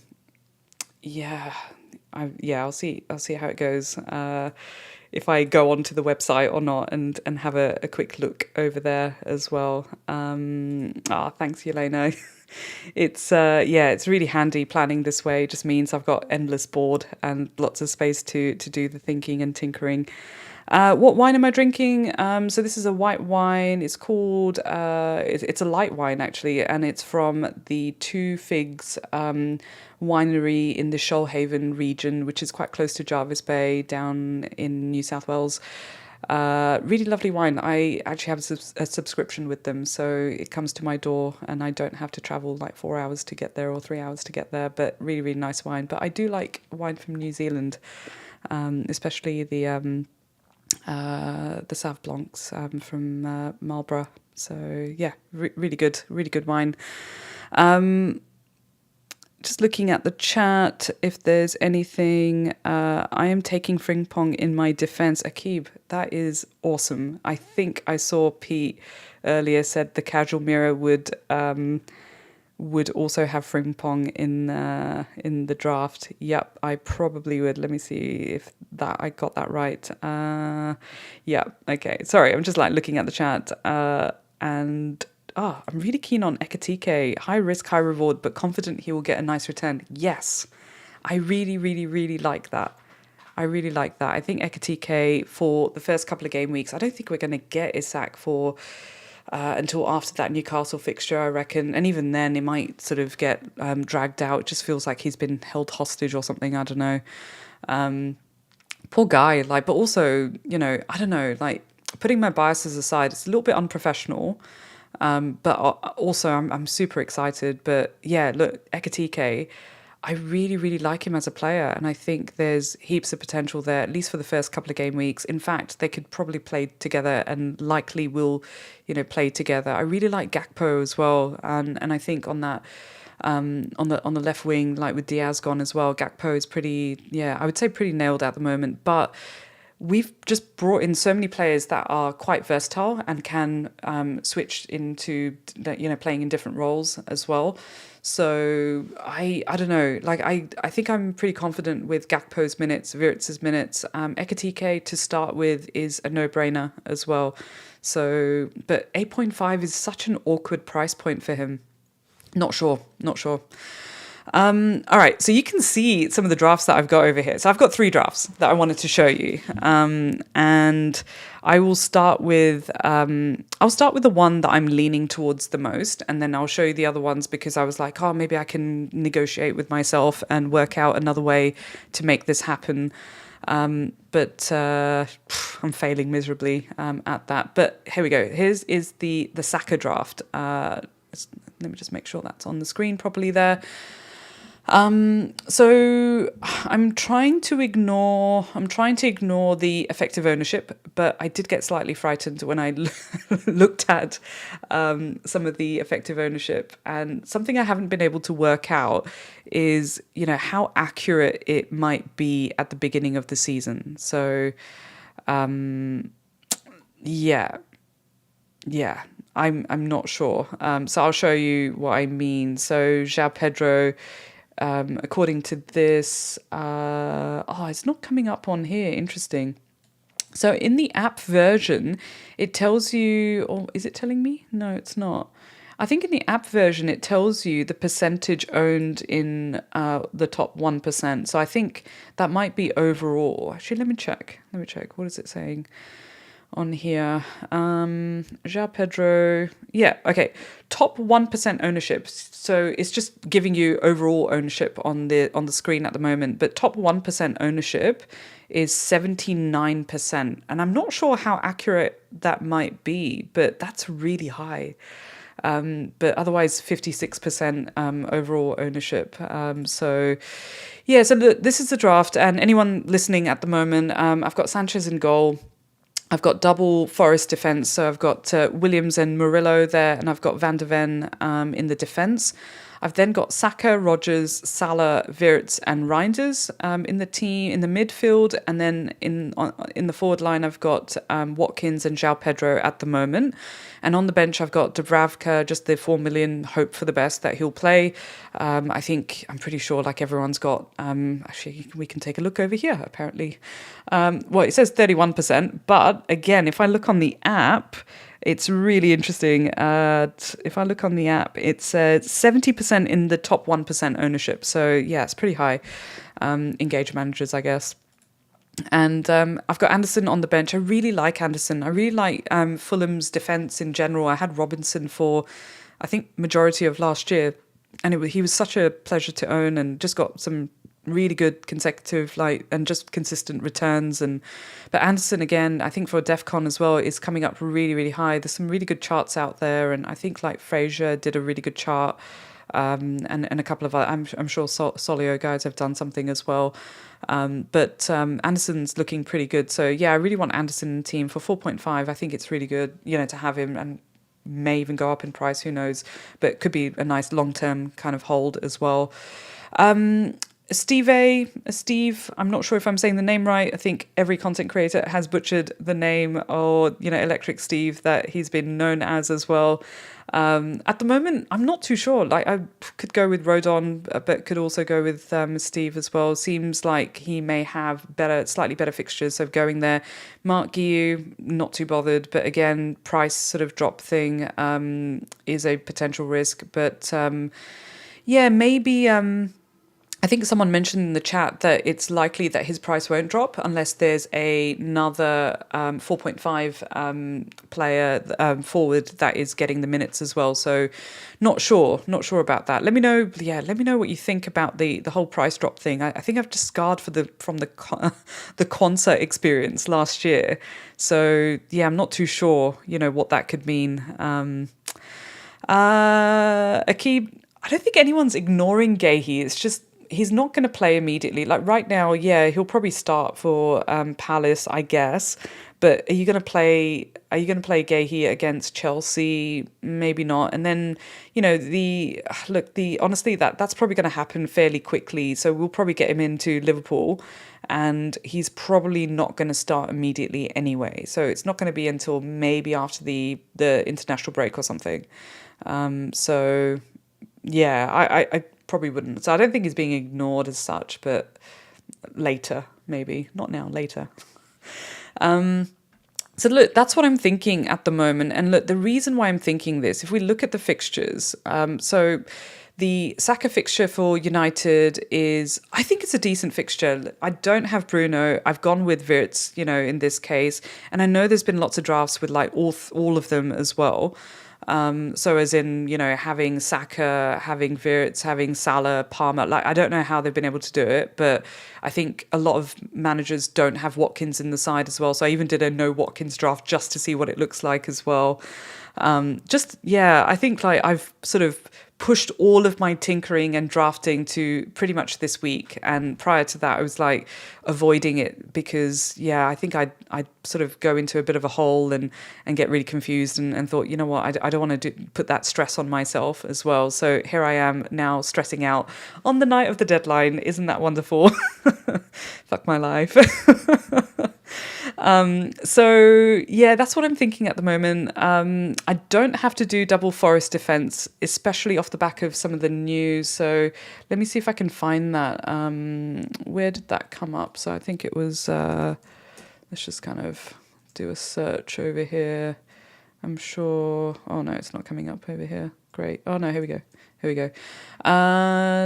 see how it goes. If I go onto the website or not, and have a quick look over there as well. Thanks, Yelena. It's really handy planning this way. It just means I've got endless board and lots of space to do the thinking and tinkering. What wine am I drinking? So this is a white wine. It's called, it's a light wine actually, and it's from the Two Figs winery in the Shoalhaven region, which is quite close to Jarvis Bay down in New South Wales. Really lovely wine. I actually have a subscription with them, so it comes to my door and I don't have to travel like 4 hours to get there or 3 hours to get there, but really, really nice wine. But I do like wine from New Zealand, especially the Sauv Blancs from Marlborough. So yeah, really good wine. Just looking at the chat, if there's anything, I am taking Frimpong in my defense. Akib, that is awesome. I think I saw Pete earlier said the casual mirror would also have Frimpong in the draft. Yep, I probably would. Let me see if I got that right. Yeah, okay. Sorry, I'm just like looking at the chat. I'm really keen on Ekatike. High risk, high reward, but confident he will get a nice return. Yes, I really, really, really like that. I think Ekatike for the first couple of game weeks, I don't think we're going to get Isak for until after that Newcastle fixture, I reckon. And even then, it might sort of get dragged out. It just feels like he's been held hostage or something. I don't know. Poor guy. But also, I don't know. Putting my biases aside, it's a little bit unprofessional. But also, I'm super excited. But yeah, look, Ekatike, I really, really like him as a player. And I think there's heaps of potential there, at least for the first couple of game weeks. In fact, they could probably play together and likely will, play together. I really like Gakpo as well. And I think on that, on the left wing, like with Diaz gone as well, Gakpo is pretty, I would say pretty nailed at the moment. But we've just brought in so many players that are quite versatile and can switch into, playing in different roles as well. So I don't know, I think I'm pretty confident with Gakpo's minutes, Viritz's minutes. Ekatike to start with is a no-brainer as well. So, but 8.5 is such an awkward price point for him. Not sure. All right, so you can see some of the drafts that I've got over here. So I've got 3 drafts that I wanted to show you, and I will start with the one that I'm leaning towards the most, and then I'll show you the other ones because I was like, oh, maybe I can negotiate with myself and work out another way to make this happen. But I'm failing miserably at that. But here we go. Here's is the SAKA draft. Let me just make sure that's on the screen properly there. So I'm trying to ignore the effective ownership, but I did get slightly frightened when I looked at some of the effective ownership, and something I haven't been able to work out is, how accurate it might be at the beginning of the season. So, yeah, I'm not sure. So I'll show you what I mean. So João Pedro, according to this, it's not coming up on here. Interesting. So in the app version, it tells you, or is it telling me? No, it's not. I think in the app version, it tells you the percentage owned in the top 1%. So I think that might be overall. Actually, let me check. What is it saying on here? João Pedro. Yeah, okay. Top 1% ownership. So it's just giving you overall ownership on the screen at the moment. But top 1% ownership is 79%. And I'm not sure how accurate that might be, but that's really high. But otherwise 56% overall ownership. So this is the draft. And anyone listening at the moment, I've got Sanchez in goal. I've got double Forest defence, so I've got Williams and Murillo there, and I've got Van de Ven in the defence. I've then got Saka, Rodgers, Salah, Wirtz, and Reinders in the team in the midfield, and then in the forward line I've got Watkins and João Pedro at the moment, and on the bench I've got Dubravka, just the 4 million hope for the best that he'll play. I'm pretty sure like everyone's got. Actually, we can take a look over here. Apparently, it says 31%, but again, if I look on the app, it's really interesting. If I look on the app, it says 70% in the top 1% ownership. So yeah, it's pretty high. Engaged managers, I guess. And I've got Anderson on the bench. I really like Anderson. I really like Fulham's defence in general. I had Robinson for, I think, majority of last year. And he was such a pleasure to own, and just got some really good consecutive and just consistent returns. But Anderson, again, I think for DEFCON as well, is coming up really, really high. There's some really good charts out there, and I think like Fraser did a really good chart, and a couple of other, I'm sure Solio guys have done something as well. But Anderson's looking pretty good. So yeah, I really want Anderson in the team for 4.5. I think it's really good, to have him, and may even go up in price, who knows, but it could be a nice long-term kind of hold as well. Steve, I'm not sure if I'm saying the name right. I think every content creator has butchered the name, or, Electric Steve, that he's been known as well. At the moment, I'm not too sure. Like, I could go with Rodon, but could also go with Steve as well. Seems like he may have slightly better fixtures, so going there. Mark Guiu, not too bothered, but again, price sort of drop thing is a potential risk. But maybe... I think someone mentioned in the chat that it's likely that his price won't drop unless there's another 4.5 player forward that is getting the minutes as well. So not sure about that. Let me know what you think about the whole price drop thing. I think I've just scarred from the concert experience last year. So yeah, I'm not too sure, what that could mean. Akib, I don't think anyone's ignoring Gahey. It's just, he's not going to play immediately. Like right now, yeah, he'll probably start for Palace, I guess. But are you going to play Gahey against Chelsea? Maybe not. And then, honestly, that's probably going to happen fairly quickly. So we'll probably get him into Liverpool, and he's probably not going to start immediately anyway. So it's not going to be until maybe after the international break or something. So yeah, I probably wouldn't. So I don't think he's being ignored as such, but later, maybe. Not now, later. So look, that's what I'm thinking at the moment. And look, the reason why I'm thinking this, if we look at the fixtures, so The SAKA fixture for United is, I think it's a decent fixture. I don't have Bruno. I've gone with Wirtz, in this case. And I know there's been lots of drafts with like all of them as well. So as in, having Saka, having Wirtz, having Salah, Palmer, like I don't know how they've been able to do it, but I think a lot of managers don't have Watkins in the side as well. So I even did a no Watkins draft just to see what it looks like as well. I think like I've sort of pushed all of my tinkering and drafting to pretty much this week, and prior to that I was like avoiding it because I think I'd sort of go into a bit of a hole and get really confused and thought, you know what, I don't want to put that stress on myself as well. So here I am now stressing out on the night of the deadline. Isn't that wonderful? Fuck my life. That's what I'm thinking at the moment. I don't have to do double Forest defense, especially off the back of some of the news. So let me see if I can find that. Where did that come up? So I think it was, let's just kind of do a search over here. I'm sure, oh no, it's not coming up over here. Great. Oh no, here we go.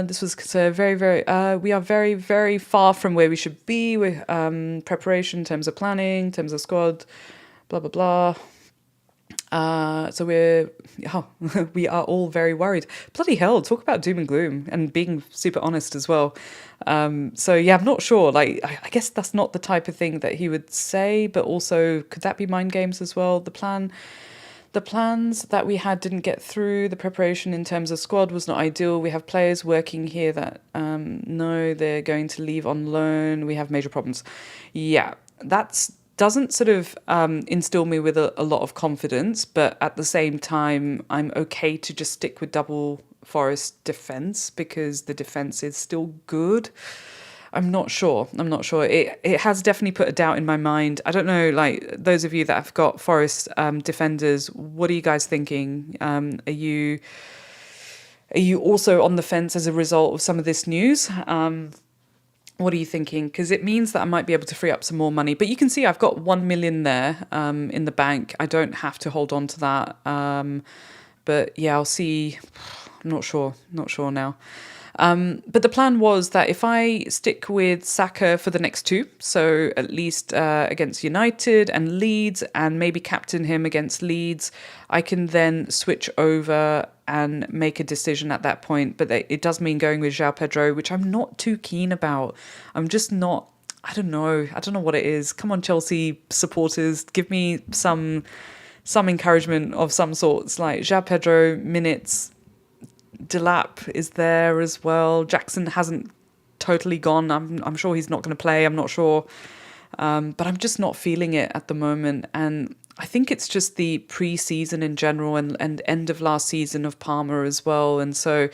This was very, very, we are very, very far from where we should be with preparation in terms of planning, in terms of squad, blah, blah, blah. So we are all very worried. Bloody hell, talk about doom and gloom and being super honest as well. I'm not sure. Like, I guess that's not the type of thing that he would say, but also could that be mind games as well? The plans that we had didn't get through. The preparation in terms of squad was not ideal. We have players working here that no, they're going to leave on loan. We have major problems. Yeah, that doesn't sort of instill me with a lot of confidence, but at the same time, I'm okay to just stick with double Forest defense because the defense is still good. I'm not sure. It has definitely put a doubt in my mind. I don't know, like those of you that have got Forest defenders, what are you guys thinking? Are you also on the fence as a result of some of this news? What are you thinking? Because it means that I might be able to free up some more money. But you can see I've got 1 million there in the bank. I don't have to hold on to that. But yeah, I'll see. I'm not sure now. But the plan was that if I stick with Saka for the next two, so at least against United and Leeds, and maybe captain him against Leeds, I can then switch over and make a decision at that point. But it does mean going with João Pedro, which I'm not too keen about. I'm just not, I don't know what it is. Come on, Chelsea supporters, give me some encouragement of some sorts. Like João Pedro minutes, Delap is there as well. Jackson hasn't totally gone. I'm sure he's not going to play. I'm not sure. But I'm just not feeling it at the moment. And I think it's just the pre-season in general and end of last season of PALMER as well. And so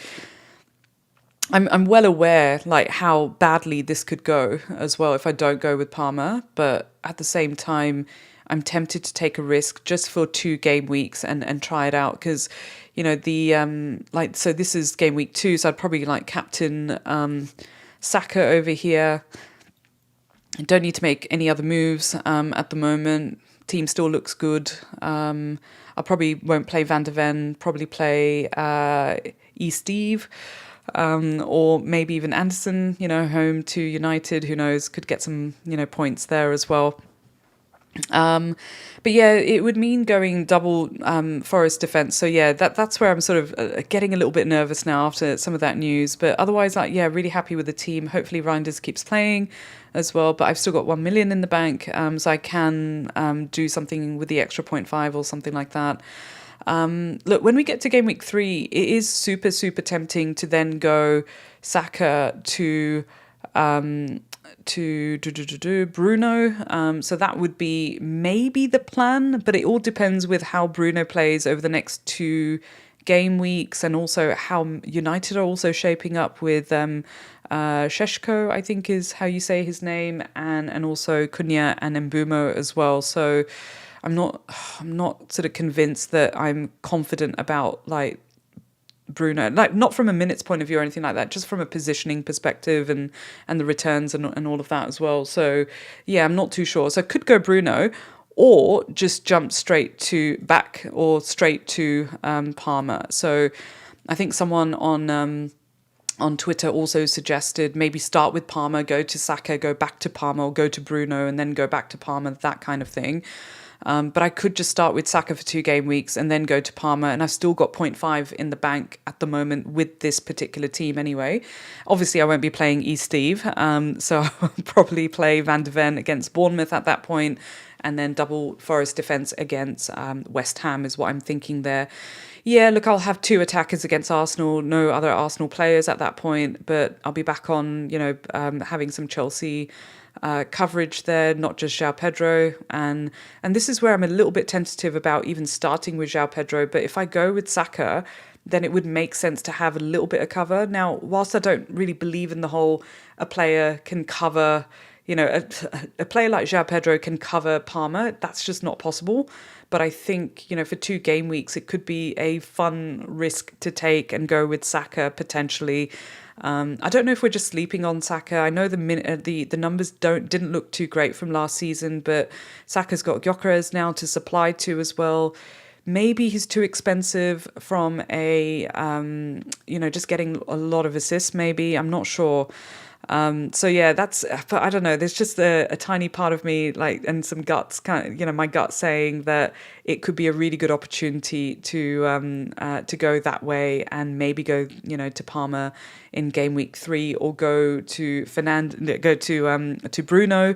I'm well aware like how badly this could go as well if I don't go with PALMER. But at the same time, I'm tempted to take a risk just for 2 game weeks and try it out because, so this is game week 2, so I'd probably like captain SAKA over here. I don't need to make any other moves at the moment. Team still looks good. I probably won't play Van der Ven, probably play Steve. Or maybe even Anderson, home to United, who knows, could get some, points there as well. But yeah, it would mean going double Forest defense. So yeah, that's where I'm sort of getting a little bit nervous now after some of that news. But otherwise, really happy with the team. Hopefully Reinders keeps playing as well. But I've still got 1 million in the bank, so I can do something with the extra 0.5 or something like that. Look, when we get to game week 3, it is super, super tempting to then go SAKA to Bruno. So that would be maybe the plan, but it all depends with how Bruno plays over the next 2 game weeks and also how United are also shaping up with Sheshko, I think is how you say his name, and also Cunha and Mbumo as well. So I'm not sort of convinced that I'm confident about like Bruno, like not from a minutes point of view or anything like that, just from a positioning perspective and the returns and all of that as well. So yeah, I'm not too sure. So I could go Bruno or just jump straight to PALMER. So I think someone on Twitter also suggested maybe start with Palmer, go to Saka, go back to Palmer, or go to Bruno and then go back to Palmer, that kind of thing. But I could just start with Saka for 2 game weeks and then go to Palmer, and I've still got 0.5 in the bank at the moment with this particular team anyway. Obviously, I won't be playing Steve, so I'll probably play Van de Ven against Bournemouth at that point, and then double Forest defence against West Ham is what I'm thinking there. Yeah, look, I'll have 2 attackers against Arsenal, no other Arsenal players at that point, but I'll be back on, having some Chelsea coverage there, not just João Pedro. And this is where I'm a little bit tentative about even starting with João Pedro. But if I go with Saka, then it would make sense to have a little bit of cover. Now, whilst I don't really believe in the whole a player can cover, a player like João Pedro can cover Palmer, that's just not possible. But I think, for 2 game weeks, it could be a fun risk to take and go with Saka potentially. I don't know if we're just sleeping on Saka. I know the numbers didn't look too great from last season, but Saka's got Gyökeres now to supply to as well. Maybe he's too expensive from a, just getting a lot of assists. Maybe, I'm not sure. So yeah, but I don't know. There's just a tiny part of me, and some guts, my gut saying that it could be a really good opportunity to go that way and maybe go, to Palmer in game week 3, or go to to Bruno,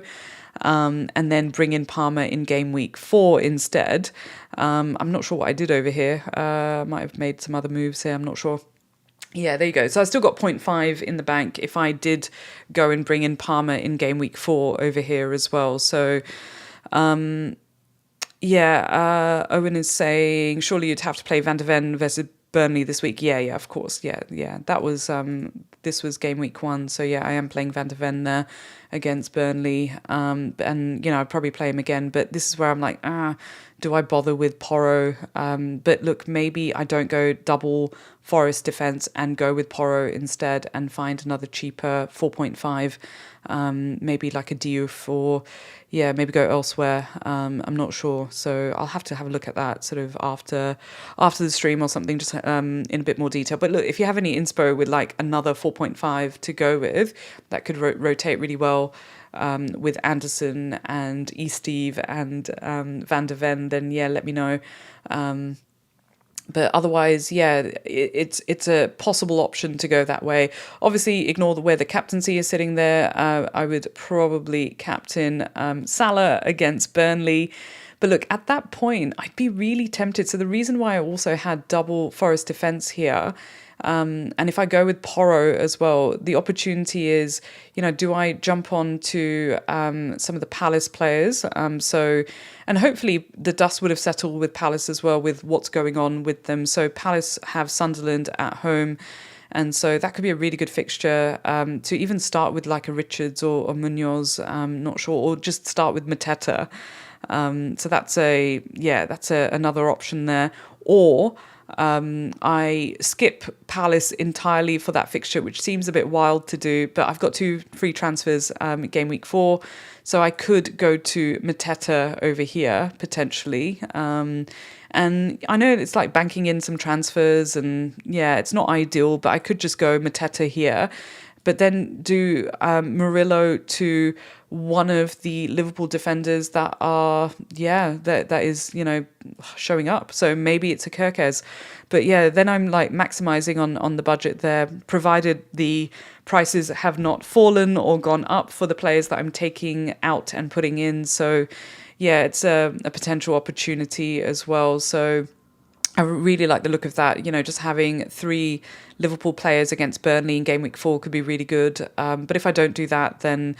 and then bring in Palmer in game week 4 instead. I'm not sure what I did over here. I might have made some other moves here. I'm not sure. Yeah, there you go. So I still got 0.5 in the bank if I did go and bring in Palmer in game week 4 over here as well. So, Owen is saying, surely you'd have to play Van de Ven versus Burnley this week. Yeah, of course. Yeah. That was, this was game week 1. So yeah, I am playing Van de Ven there against Burnley. And, I'd probably play him again. But this is where I'm like, do I bother with Porro? But look, maybe I don't go double Forest defence and go with Porro instead and find another cheaper 4.5, maybe like a Diouf, or maybe go elsewhere. I'm not sure. So I'll have to have a look at that sort of after the stream or something, just in a bit more detail. But look, if you have any inspo with like another 4.5 to go with, that could rotate really well. With Anderson and Steve and Van de Ven, then let me know. But otherwise, it's a possible option to go that way. Obviously, ignore where the captaincy is sitting there. I would probably captain Salah against Burnley. But look, at that point, I'd be really tempted. So the reason why I also had double Forest defence here, and if I go with Porro as well, the opportunity is, do I jump on to some of the Palace players? And hopefully the dust would have settled with Palace as well, with what's going on with them. So Palace have Sunderland at home. And so that could be a really good fixture to even start with like a Richards or Munoz, not sure, or just start with Mateta. So that's another option there. Or I skip Palace entirely for that fixture, which seems a bit wild to do, but I've got 2 free transfers game week 4, so I could go to Mateta over here potentially. And I know it's like banking in some transfers, and it's not ideal, but I could just go Mateta here, but then do Murillo to one of the Liverpool defenders that are, that is, showing up. So maybe it's a Kirkes. But then I'm like maximizing on the budget there, provided the prices have not fallen or gone up for the players that I'm taking out and putting in. So it's a potential opportunity as well. So I really like the look of that. Just having 3 Liverpool players against Burnley in game week 4 could be really good. But if I don't do that, then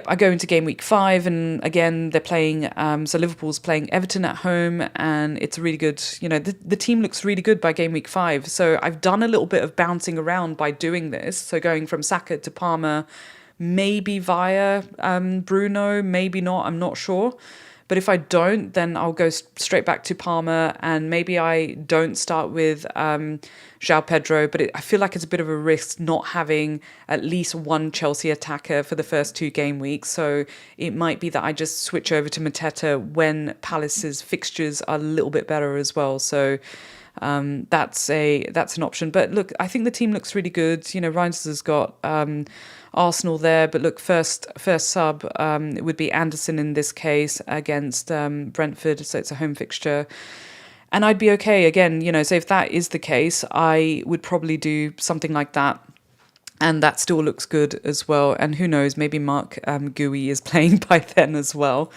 I go into game week 5, and again, they're playing, so Liverpool's playing Everton at home, and it's really good, the team looks really good by game week 5. So I've done a little bit of bouncing around by doing this. So going from Saka to Palmer, maybe via Bruno, maybe not, I'm not sure. But if I don't, then I'll go straight back to Palmer, and maybe I don't start with João Pedro, but I feel like it's a bit of a risk not having at least one Chelsea attacker for the first 2 game weeks. So it might be that I just switch over to Mateta when Palace's fixtures are a little bit better as well. So that's an option. But look, I think the team looks really good. Reinders has got Arsenal there, but look, first sub it would be Anderson in this case against Brentford, so it's a home fixture. And I'd be okay again, so if that is the case, I would probably do something like that. And that still looks good as well. And who knows, maybe Mark Gui is playing by then as well.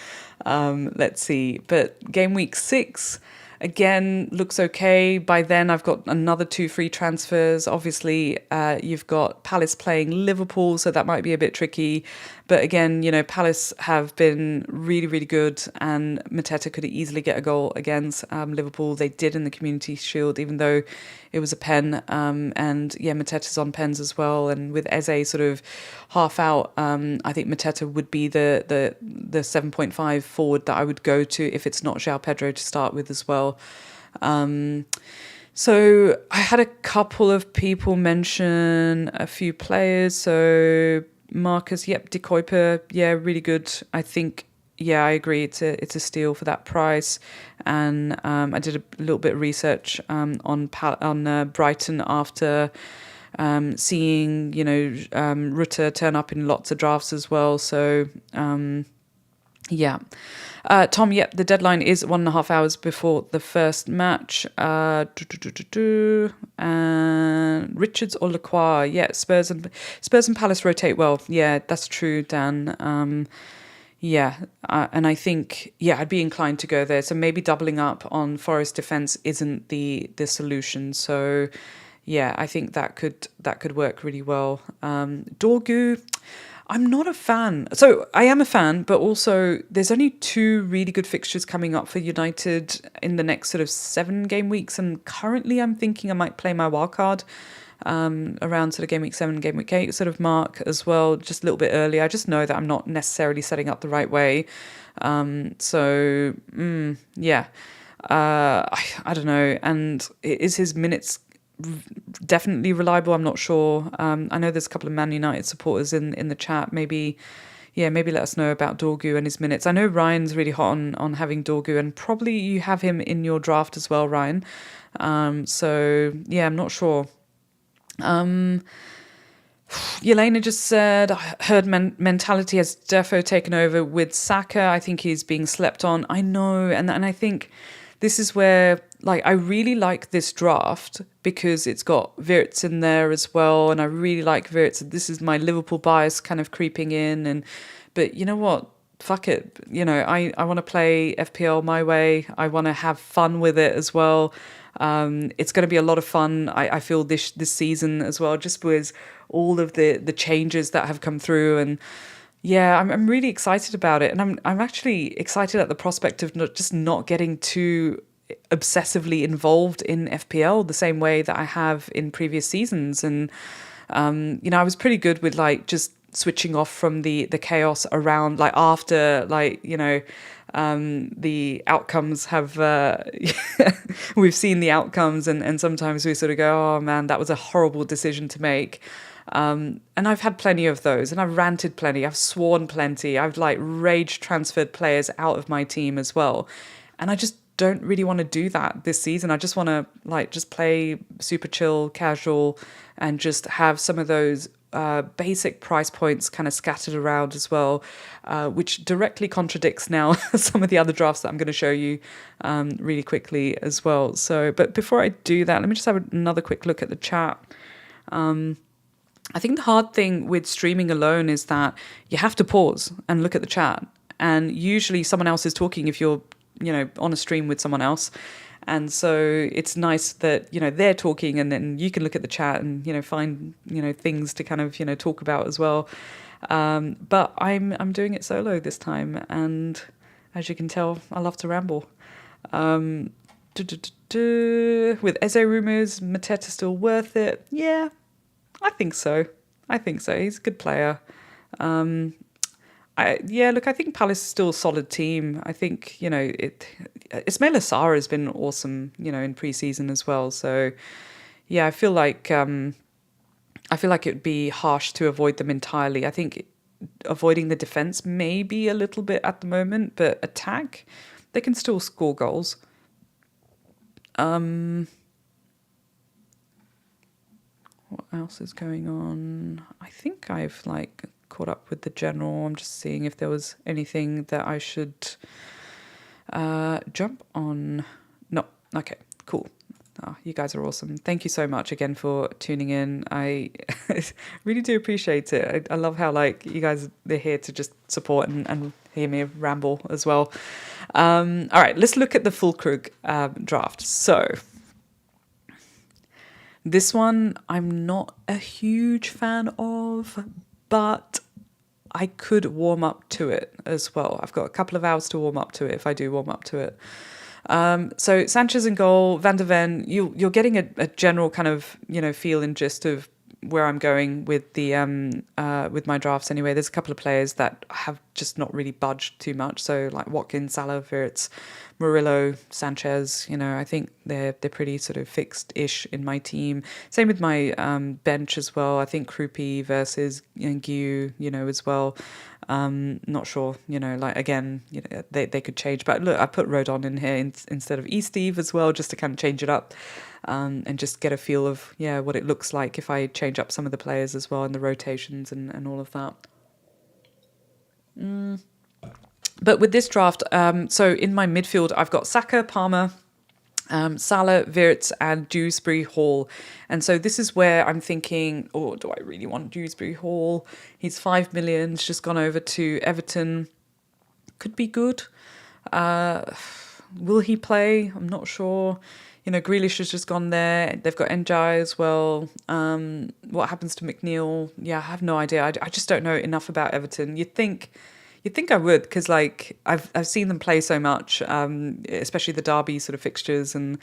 Let's see. But game week 6, again, looks okay. By then, I've got another 2 free transfers. Obviously, you've got Palace playing Liverpool, so that might be a bit tricky. But again, Palace have been really, really good, and Mateta could easily get a goal against Liverpool. They did in the Community Shield, even though it was a pen. And yeah, Mateta's on pens as well. And with Eze sort of half out, I think Mateta would be the 7.5 forward that I would go to if it's not João Pedro to start with as well. So I had a couple of people mention a few players. So Marcus, De Kuiper, yeah, really good. I think, yeah, I agree. It's a steal for that price. And I did a little bit of research on Brighton after seeing, Rutter turn up in lots of drafts as well. So, yeah. Tom, the deadline is 1.5 hours before the first match. And Richards or Lacroix, yeah, Spurs and Palace rotate well. Yeah, that's true, Dan. And I think, I'd be inclined to go there. So maybe doubling up on Forest defence isn't the solution. So, yeah, I think that could work really well. Dorgu, I'm not a fan. So I am a fan, but also there's only 2 really good fixtures coming up for United in the next sort of 7 game weeks. And currently I'm thinking I might play my wildcard around sort of game week 7, game week 8 sort of mark as well, just a little bit early. I just know that I'm not necessarily setting up the right way. I don't know. And is his minutes definitely reliable? I'm not sure. I know there's a couple of Man United supporters in the chat. Maybe let us know about Dorgu and his minutes. I know Ryan's really hot on having Dorgu, and probably you have him in your draft as well, Ryan. So yeah, I'm not sure. Yelena just said, I heard mentality has defo taken over with Saka. I think he's being slept on. I know, and I think this is where, I really like this draft because it's got Wirtz in there as well, and I really like Wirtz. This is my Liverpool bias kind of creeping in, but you know what? Fuck it. I want to play FPL my way. I want to have fun with it as well. It's going to be a lot of fun. I feel this season as well, just with all of the changes that have come through, and yeah, I'm really excited about it, and I'm actually excited at the prospect of not getting too obsessively involved in FPL the same way that I have in previous seasons. And I was pretty good with just switching off from the chaos around after the outcomes have we've seen the outcomes, and sometimes we sort of go, oh man, that was a horrible decision to make. And I've had plenty of those, and I've ranted plenty, I've sworn plenty, I've rage transferred players out of my team as well, and I just don't really want to do that this season. I just want to just play super chill, casual, and just have some of those basic price points kind of scattered around as well, which directly contradicts now some of the other drafts that I'm going to show you really quickly as well. So, but before I do that, let me just have another quick look at the chat. I think the hard thing with streaming alone is that you have to pause and look at the chat, and usually someone else is talking if you're on a stream with someone else. And so it's nice that, they're talking, and then you can look at the chat and, find, things to kind of, talk about as well. But I'm doing it solo this time. And as you can tell, I love to ramble. With Eze rumors, Mateta still worth it? Yeah, I think so. He's a good player. I think Palace is still a solid team. I think, Ismaila Sarr has been awesome, in pre-season as well. So, yeah, I feel like it would be harsh to avoid them entirely. I think avoiding the defense may be a little bit at the moment, but attack, they can still score goals. else is going on? I think I've like caught up with the general. I'm just seeing if there was anything that I should jump on. No. Okay, cool. Oh, you guys are awesome. Thank you so much again for tuning in. I really do appreciate it. I love how like you guys, they're here to just support and hear me ramble as well. All right, let's look at the Fulkrug draft. So this one I'm not a huge fan of, but I could warm up to it as well. I've got a couple of hours to warm up to it if I do warm up to it. So Sanchez in goal, Van der Ven, you're getting a general kind of, feel and gist of where I'm going with the with my drafts anyway. There's a couple of players that have just not really budged too much. So like Watkins, Salah, Wirtz, Murillo, Sanchez, I think they're pretty sort of fixed-ish in my team. Same with my bench as well. I think Krupi versus Guiu, as well. Not sure, like again, they could change. But look, I put Rodon in here instead of Steve as well, just to kind of change it up and just get a feel of, what it looks like if I change up some of the players as well and the rotations and all of that. But with this draft, so in my midfield, I've got SAKA, PALMER, Salah, Wirtz, and Dewsbury Hall. And so this is where I'm thinking, do I really want Dewsbury Hall? He's 5 million, he's just gone over to Everton. Could be good. Will he play? I'm not sure. Grealish has just gone there. They've got Njai as well. What happens to McNeil? Yeah, I have no idea. I just don't know enough about Everton. You'd think I would, because like I've seen them play so much, especially the derby sort of fixtures, and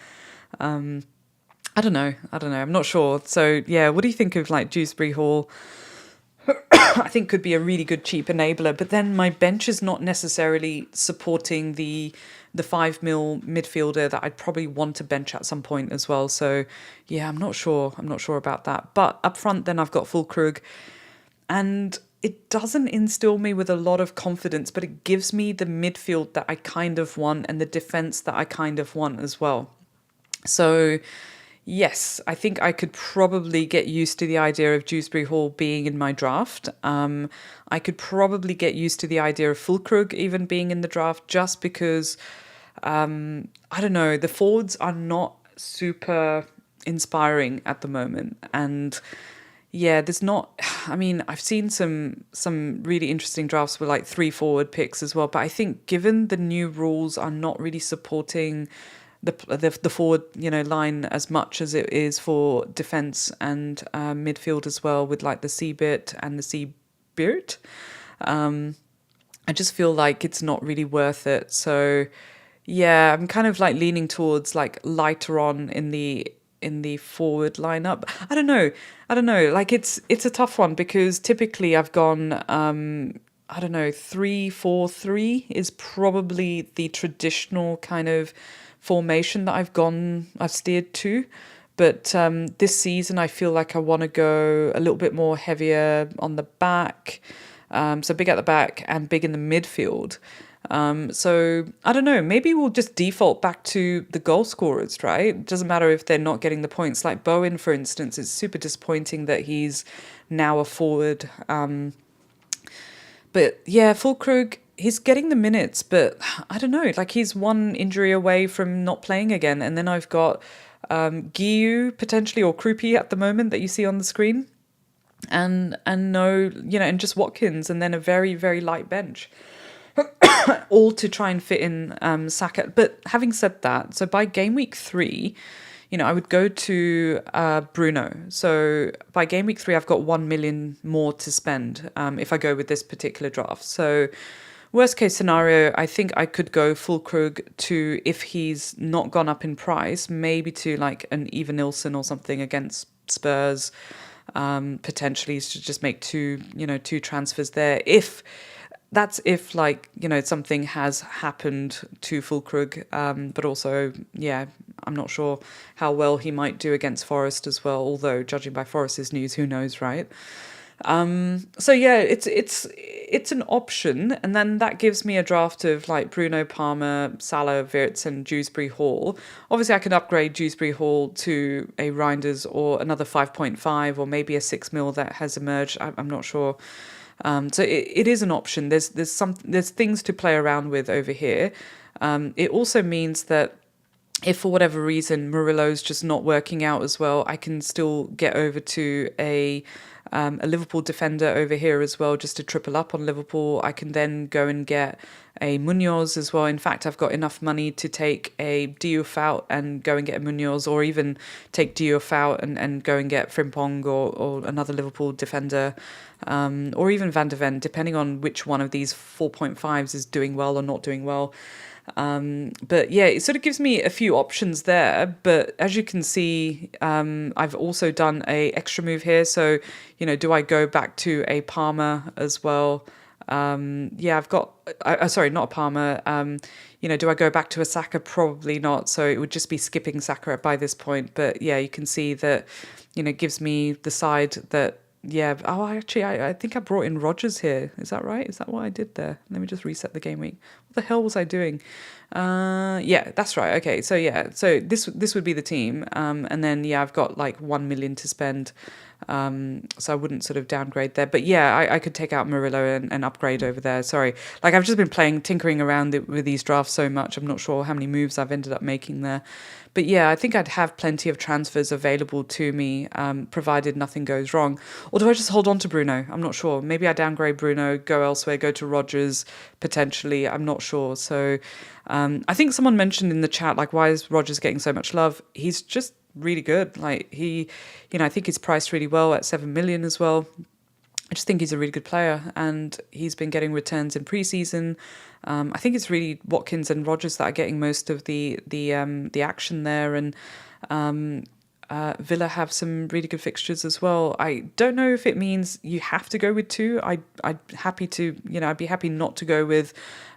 I don't know. I'm not sure. So yeah, what do you think of like Dewsbury Hall? I think could be a really good cheap enabler, but then my bench is not necessarily supporting the 5 mil midfielder that I'd probably want to bench at some point as well. So yeah, I'm not sure about that. But up front, then I've got Fulkrug, and it doesn't instill me with a lot of confidence, but it gives me the midfield that I kind of want and the defense that I kind of want as well. So yes, I think I could probably get used to the idea of Dewsbury Hall being in my draft. I could probably get used to the idea of Fulkrug even being in the draft, just because, I don't know, the forwards are not super inspiring at the moment. And yeah, there's not, I mean, I've seen some really interesting drafts with like 3 forward picks as well. But I think given the new rules are not really supporting the forward line as much as it is for defense and midfield as well, with like the C-bit and the C-birt, I just feel like it's not really worth it. So yeah, I'm kind of like leaning towards like lighter on in the forward lineup. I don't know. Like it's a tough one, because typically I've gone 3-4-3 is probably the traditional kind of formation that I've steered to. But this season I feel like I want to go a little bit more heavier on the back. So big at the back and big in the midfield. So I don't know, maybe we'll just default back to the goal scorers, right? It doesn't matter if they're not getting the points. Like Bowen, for instance, it's super disappointing that he's now a forward. But yeah, Fulkrug, he's getting the minutes, but I don't know, like he's one injury away from not playing again. And then I've got Guiu potentially, or Krupi at the moment that you see on the screen. And and just Watkins, and then a very, very light bench. All to try and fit in Saka. But having said that, so by game week 3, I would go to Bruno. So by game week 3, I've got 1 million more to spend if I go with this particular draft. So worst case scenario, I think I could go Fulkrug to, if he's not gone up in price, maybe to like an Eva Nilsson or something against Spurs, potentially to just make two transfers there. If something has happened to Fulkrug, but also, I'm not sure how well he might do against Forest as well, although judging by Forest's news, who knows, right? So yeah, it's an option, and then that gives me a draft of like Bruno, Palmer, Salah, Wirtz, and Dewsbury Hall. Obviously, I could upgrade Dewsbury Hall to a Reinders or another 5.5, or maybe a 6 mil that has emerged. I'm not sure. So it is an option. There's things to play around with over here. It also means that if for whatever reason Murillo's just not working out as well, I can still get over to a Liverpool defender over here as well, just to triple up on Liverpool. I can then go and get a Munoz as well. In fact, I've got enough money to take a Diouf out and go and get a Munoz, or even take Diouf out and go and get Frimpong or another Liverpool defender, or even Van de Ven, depending on which one of these 4.5s is doing well or not doing well. But yeah, it sort of gives me a few options there. But as you can see, I've also done a extra move here. So, do I go back to a Palmer as well? Yeah, I've got, sorry, not a Palmer. Do I go back to a SAKA? Probably not. So it would just be skipping SAKA by this point. But yeah, you can see that, it gives me the side that, yeah. Oh, actually, I think I brought in Rodgers here. Is that right? Is that what I did there? Let me just reset the game week. What the hell was I doing? Yeah, that's right. Okay, so yeah, so this would be the team. And then yeah, I've got like 1 million to spend. So I wouldn't sort of downgrade there. But yeah, I could take out Murillo and upgrade over there. Sorry, like I've just been tinkering around with these drafts so much. I'm not sure how many moves I've ended up making there. But yeah, I think I'd have plenty of transfers available to me, provided nothing goes wrong. Or do I just hold on to Bruno? I'm not sure. Maybe I downgrade Bruno, go elsewhere, go to Rodgers, potentially. I'm not sure. So I think someone mentioned in the chat, like, why is Rodgers getting so much love? He's just really good. Like I think he's priced really well at 7 million as well. I just think he's a really good player, and he's been getting returns in preseason. I think it's really Watkins and Rodgers that are getting most of the action there, and Villa have some really good fixtures as well. I don't know if it means you have to go with two. I'd be happy not to go with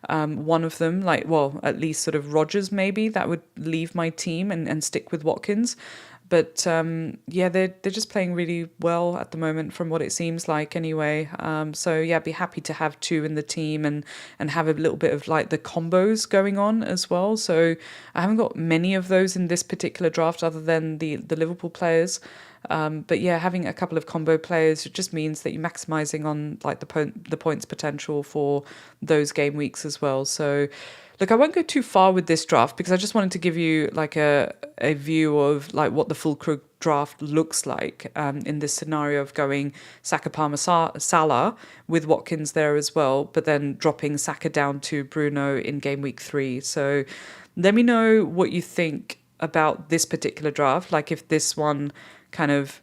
one of them. Like, well, at least sort of Rodgers maybe. That would leave my team and stick with Watkins. But yeah, they're just playing really well at the moment, from what it seems like anyway. So yeah, I'd be happy to have two in the team and have a little bit of like the combos going on as well. So I haven't got many of those in this particular draft other than the Liverpool players. But yeah, having a couple of combo players, it just means that you're maximizing on like the points potential for those game weeks as well. So look, I won't go too far with this draft because I just wanted to give you like a view of like what the full draft looks like in this scenario of going Saka, Palmer, Salah with Watkins there as well, but then dropping Saka down to Bruno in game week 3. So let me know what you think about this particular draft. Like if this one kind of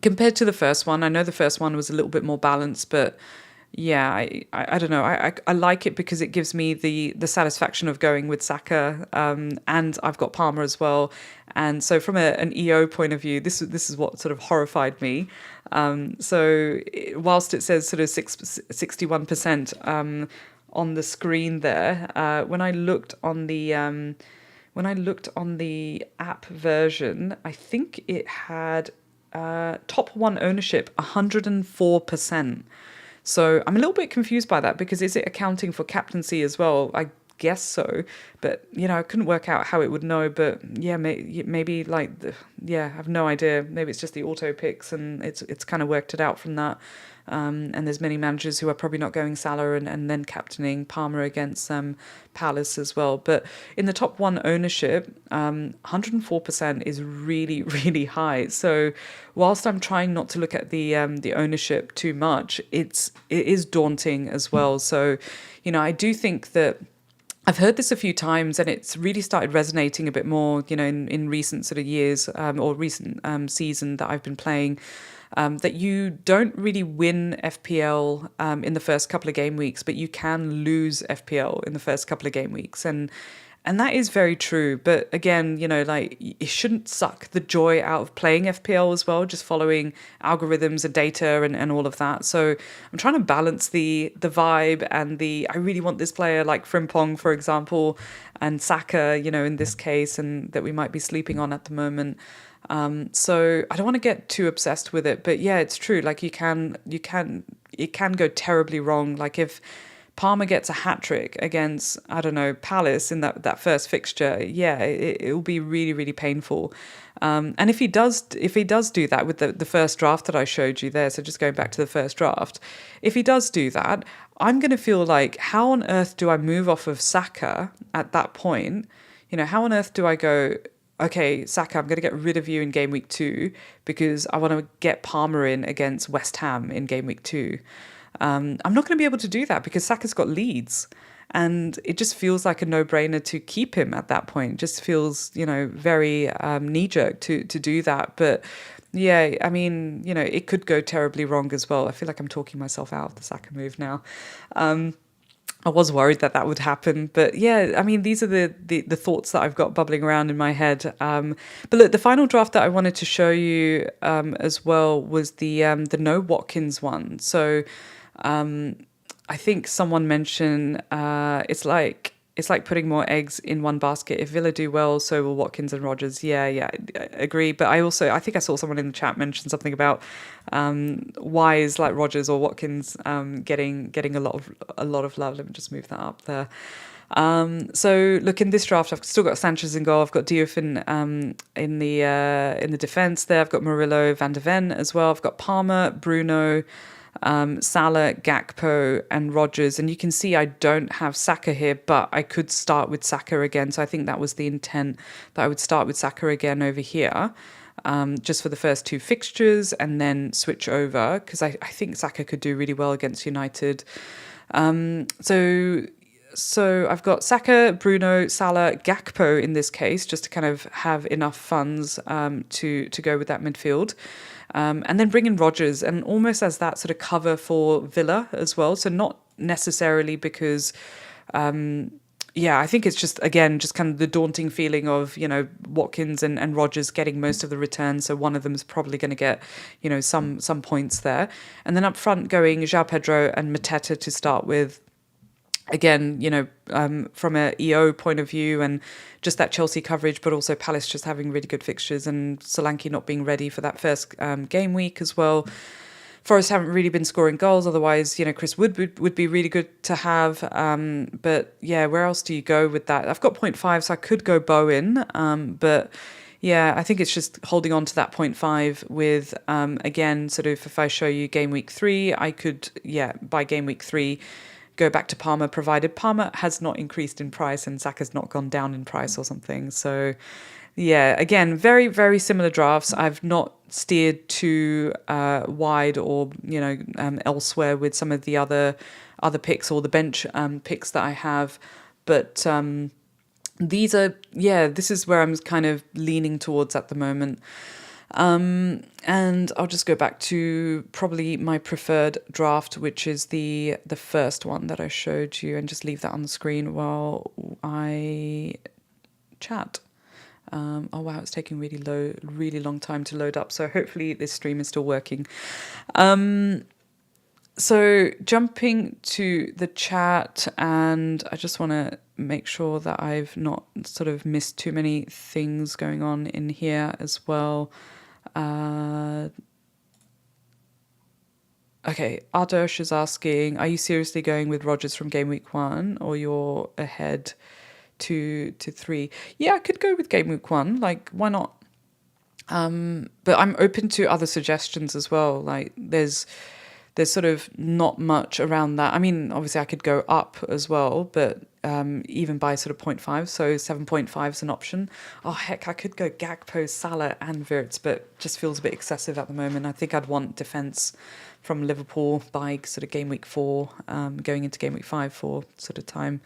compared to the first one, I know the first one was a little bit more balanced, but yeah, I don't know. I like it because it gives me the satisfaction of going with Saka, and I've got Palmer as well. And so from an EO point of view, this is what sort of horrified me. So whilst it says sort of 61% on the screen there, when I looked on the app version, I think it had top one ownership 104%. So I'm a little bit confused by that, because is it accounting for captaincy as well? I guess so, but I couldn't work out how it would know. But yeah, maybe like I have no idea. Maybe it's just the auto picks, and it's kind of worked it out from that. And there's many managers who are probably not going Salah and then captaining Palmer against Palace as well. But in the top one ownership, 104% is really, really high. So whilst I'm trying not to look at the ownership too much, it is daunting as well. So I do think that I've heard this a few times, and it's really started resonating a bit more, in recent sort of years or recent season that I've been playing. That you don't really win FPL in the first couple of game weeks, but you can lose FPL in the first couple of game weeks. And that is very true. But again, like it shouldn't suck the joy out of playing FPL as well, just following algorithms and data and all of that. So I'm trying to balance the vibe and I really want this player like Frimpong, for example, and Saka, in this case, and that we might be sleeping on at the moment. So I don't want to get too obsessed with it, but yeah, it's true. Like it can go terribly wrong. Like if Palmer gets a hat trick against, I don't know, Palace in that first fixture, yeah, it will be really, really painful. And if he does do that with the first draft that I showed you there, so just going back to the first draft, if he does do that, I'm going to feel like, how on earth do I move off of SAKA at that point? You know, how on earth do I go, okay, SAKA, I'm going to get rid of you in game week 2 because I want to get Palmer in against West Ham in game week 2. I'm not going to be able to do that because Saka's got Leeds. And it just feels like a no-brainer to keep him at that point. It just feels, very knee-jerk to do that. But yeah, I mean, it could go terribly wrong as well. I feel like I'm talking myself out of the Saka move now. I was worried that would happen. But yeah, I mean, these are the thoughts that I've got bubbling around in my head. But look, the final draft that I wanted to show you as well was the no Watkins one. So I think someone mentioned it's like putting more eggs in one basket. If Villa do well, so will Watkins and Rodgers. Yeah, I agree. But I think I saw someone in the chat mention something about why is like Rodgers or Watkins getting a lot of love. Let me just move that up there. So look, in this draft, I've still got Sanchez in goal. I've got Diouf in the defense there. I've got Murillo, Van de Ven as well. I've got Palmer, Bruno, Salah, Gakpo and Rodgers. And you can see I don't have Saka here, but I could start with Saka again. So I think that was the intent, that I would start with Saka again over here, just for the first 2 fixtures and then switch over because I think Saka could do really well against United. So I've got Saka, Bruno, Salah, Gakpo in this case, just to kind of have enough funds to go with that midfield. And then bring in Rodgers and almost as that sort of cover for Villa as well. So not necessarily because, I think it's just, again, just kind of the daunting feeling of, Watkins and Rodgers getting most of the returns. So one of them is probably going to get, some points there. And then up front going João Pedro and Mateta to start with. Again, from a EO point of view and just that Chelsea coverage, but also Palace just having really good fixtures and Solanke not being ready for that first game week as well. Forest haven't really been scoring goals. Otherwise, Chris Wood would be really good to have. But yeah, where else do you go with that? I've got 0.5, so I could go Bowen. But yeah, I think it's just holding on to that 0.5 with, again, sort of if I show you game week 3, I could, by game week 3, go back to Palmer, provided Palmer has not increased in price and Saka's not gone down in price or something. So, yeah, again, very, very similar drafts. I've not steered too wide or, elsewhere with some of the other picks or the bench picks that I have. But this is where I'm kind of leaning towards at the moment. And I'll just go back to probably my preferred draft, which is the first one that I showed you, and just leave that on the screen while I chat. Oh wow, it's taking really long time to load up. So hopefully this stream is still working. So jumping to the chat, and I just want to make sure that I've not sort of missed too many things going on in here as well. Okay, Ardosh is asking, are you seriously going with Rodgers from game week 1 or you're ahead to 3? Yeah, I could go with game week 1. Like, why not? But I'm open to other suggestions as well. Like, there's sort of not much around that. I mean, obviously I could go up as well, but even by sort of 0.5, so 7.5 is an option. Oh, heck, I could go Gakpo, Salah and Wirtz, but just feels a bit excessive at the moment. I think I'd want defence from Liverpool by sort of game week 4, going into game week 5 for sort of time.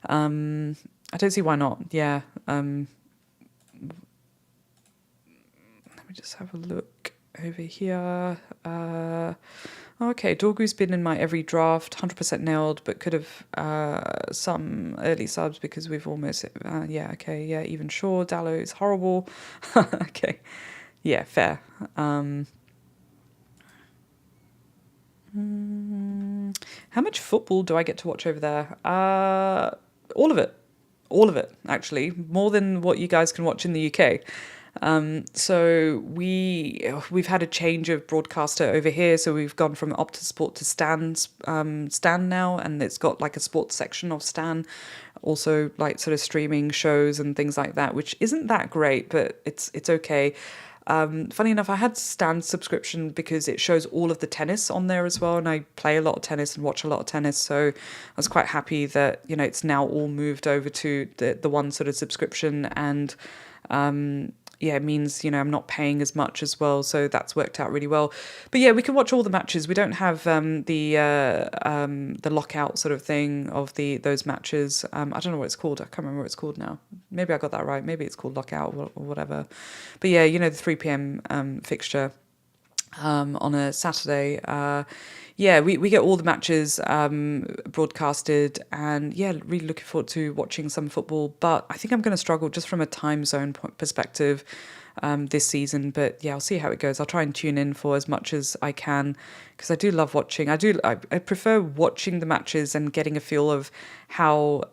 I don't see why not. Yeah. Let me just have a look over here. Okay, Dorgu's been in my every draft, 100% nailed, but could have some early subs because we've almost, even Shaw, Dallo is horrible. Okay, yeah, fair. How much football do I get to watch over there? All of it, actually, more than what you guys can watch in the UK. So we've had a change of broadcaster over here. So we've gone from Opta Sport to Stan now, and it's got like a sports section of Stan, also like sort of streaming shows and things like that, which isn't that great, but it's okay. Funny enough, I had Stan's subscription because it shows all of the tennis on there as well, and I play a lot of tennis and watch a lot of tennis, so I was quite happy that it's now all moved over to the one sort of subscription, and yeah, it means I'm not paying as much as well, so that's worked out really well. But yeah, we can watch all the matches. We don't have the lockout sort of thing of those matches. I don't know what it's called. I can't remember what it's called now. Maybe I got that right. Maybe it's called lockout or whatever. But yeah, the 3 p.m. fixture on a Saturday. Yeah, we get all the matches broadcasted, and yeah, really looking forward to watching some football. But I think I'm going to struggle just from a time zone perspective this season. But yeah, I'll see how it goes. I'll try and tune in for as much as I can, because I do love watching. I prefer watching the matches and getting a feel of how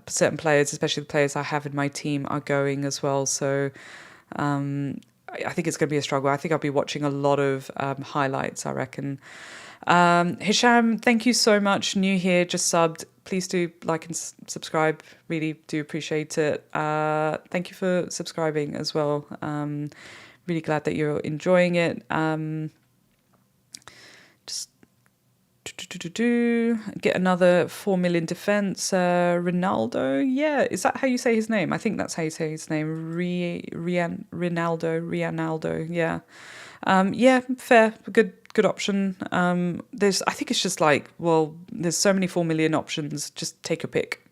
certain players, especially the players I have in my team, are going as well. So I think it's going to be a struggle. I think I'll be watching a lot of highlights, I reckon. Hisham, thank you so much. New here, just subbed. Please do like and subscribe. Really do appreciate it. Thank you for subscribing as well. Really glad that you're enjoying it. Just get another 4 million defense. Ronaldo, yeah, is that how you say his name? I think that's how you say his name. Ronaldo, yeah. Yeah, fair, good option. I think it's just like, well, there's so many 4 million options. Just take a pick.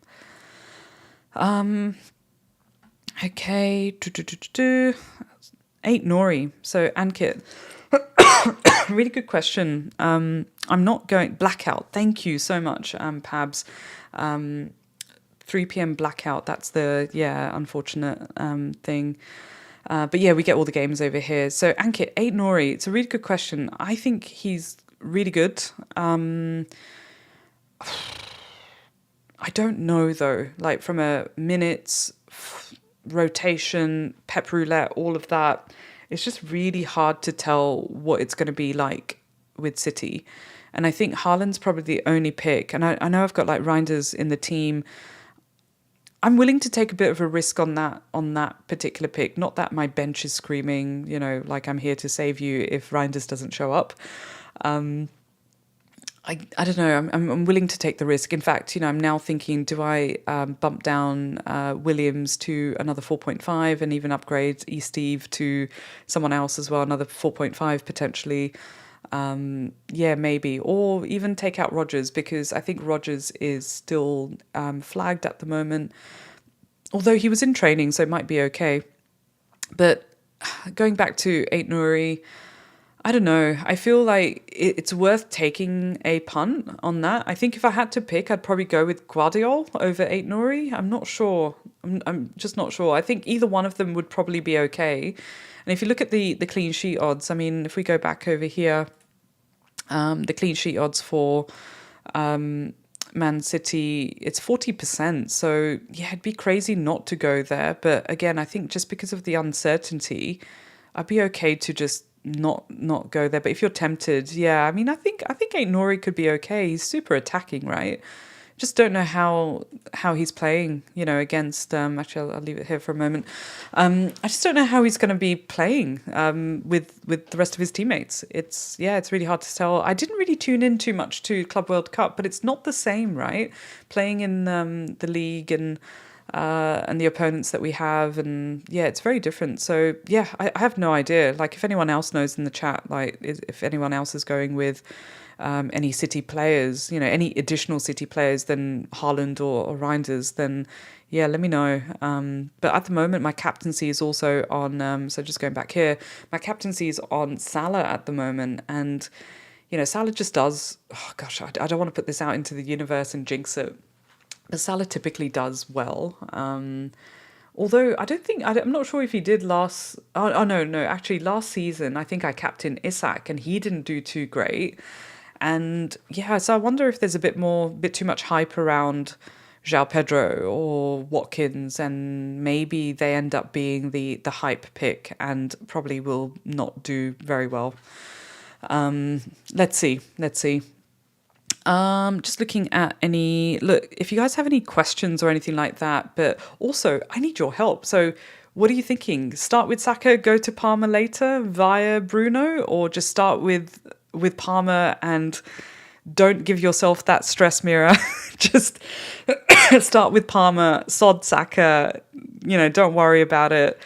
Okay. 8 Nori. So Ankit. Really good question. I'm not going blackout. Thank you so much, Pabs. 3 p.m. blackout. That's the unfortunate thing. But yeah, we get all the games over here. So Ankit, 8 Nori. It's a really good question. I think he's really good. I don't know though. Like from a minutes, rotation, pep roulette, all of that. It's just really hard to tell what it's going to be like with City. And I think Haaland's probably the only pick. And I know I've got like Reinders in the team. I'm willing to take a bit of a risk on that particular pick. Not that my bench is screaming, like I'm here to save you if Reinders doesn't show up. I don't know. I'm willing to take the risk. In fact, I'm now thinking, do I bump down Williams to another 4.5 and even upgrade Steve to someone else as well, another 4.5 potentially? Yeah, maybe. Or even take out Rodgers, because I think Rodgers is still flagged at the moment. Although he was in training, so it might be okay. But going back to 8 Nuri, I don't know. I feel like it's worth taking a punt on that. I think if I had to pick, I'd probably go with Guardiol over 8 Nuri. I'm not sure. I'm just not sure. I think either one of them would probably be okay. And if you look at the clean sheet odds, I mean, if we go back over here, the clean sheet odds for Man City, it's 40%. So yeah, it'd be crazy not to go there. But again, I think just because of the uncertainty, I'd be okay to just not go there. But if you're tempted, yeah, I mean, I think 8 Nori could be okay. He's super attacking, right? Just don't know how he's playing, against. Actually, I'll leave it here for a moment. I just don't know how he's going to be playing with the rest of his teammates. It's really hard to tell. I didn't really tune in too much to Club World Cup, but it's not the same, right? Playing in the league and the opponents that we have, and yeah, it's very different. So yeah, I have no idea. Like, if anyone else knows in the chat, like if anyone else is going with any City players, any additional City players than Haaland or Reinders, then yeah, let me know. But at the moment, my captaincy is also on, so just going back here, my captaincy is on Salah at the moment. And, Salah just does, oh gosh, I don't want to put this out into the universe and jinx it, but Salah typically does well. Although I'm not sure if he did last, actually last season, I think I captained Isak and he didn't do too great. And yeah, so I wonder if there's a bit too much hype around João Pedro or Watkins, and maybe they end up being the hype pick and probably will not do very well. Let's see. Just looking at look, if you guys have any questions or anything like that, but also I need your help. So what are you thinking? Start with SAKA, go to PALMER later via Bruno, or just start with PALMER and don't give yourself that stress mirror. Just start with PALMER, sod SAKA, don't worry about it.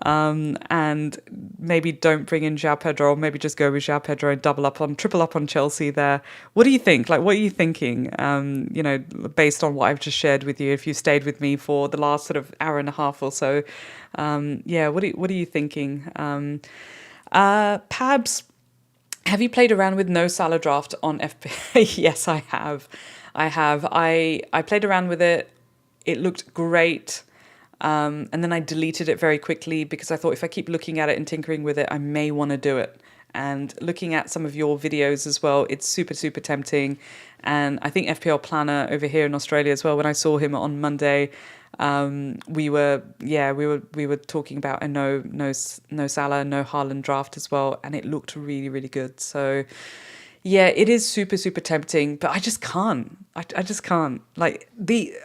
And maybe don't bring in João Pedro, or maybe just go with João Pedro and triple up on Chelsea there. What do you think? Like, what are you thinking? Based on what I've just shared with you, if you stayed with me for the last sort of hour and a half or so, what are you thinking? Pabs, have you played around with no Salah draft on FPL? Yes, I have. I played around with it. It looked great. And then I deleted it very quickly because I thought if I keep looking at it and tinkering with it, I may want to do it. And looking at some of your videos as well, it's super, super tempting. And I think FPL Planner over here in Australia as well, when I saw him on Monday, we were talking about a no Salah, no Haaland draft as well, and it looked really, really good. So yeah, it is super, super tempting, but I just can't. I just can't. Like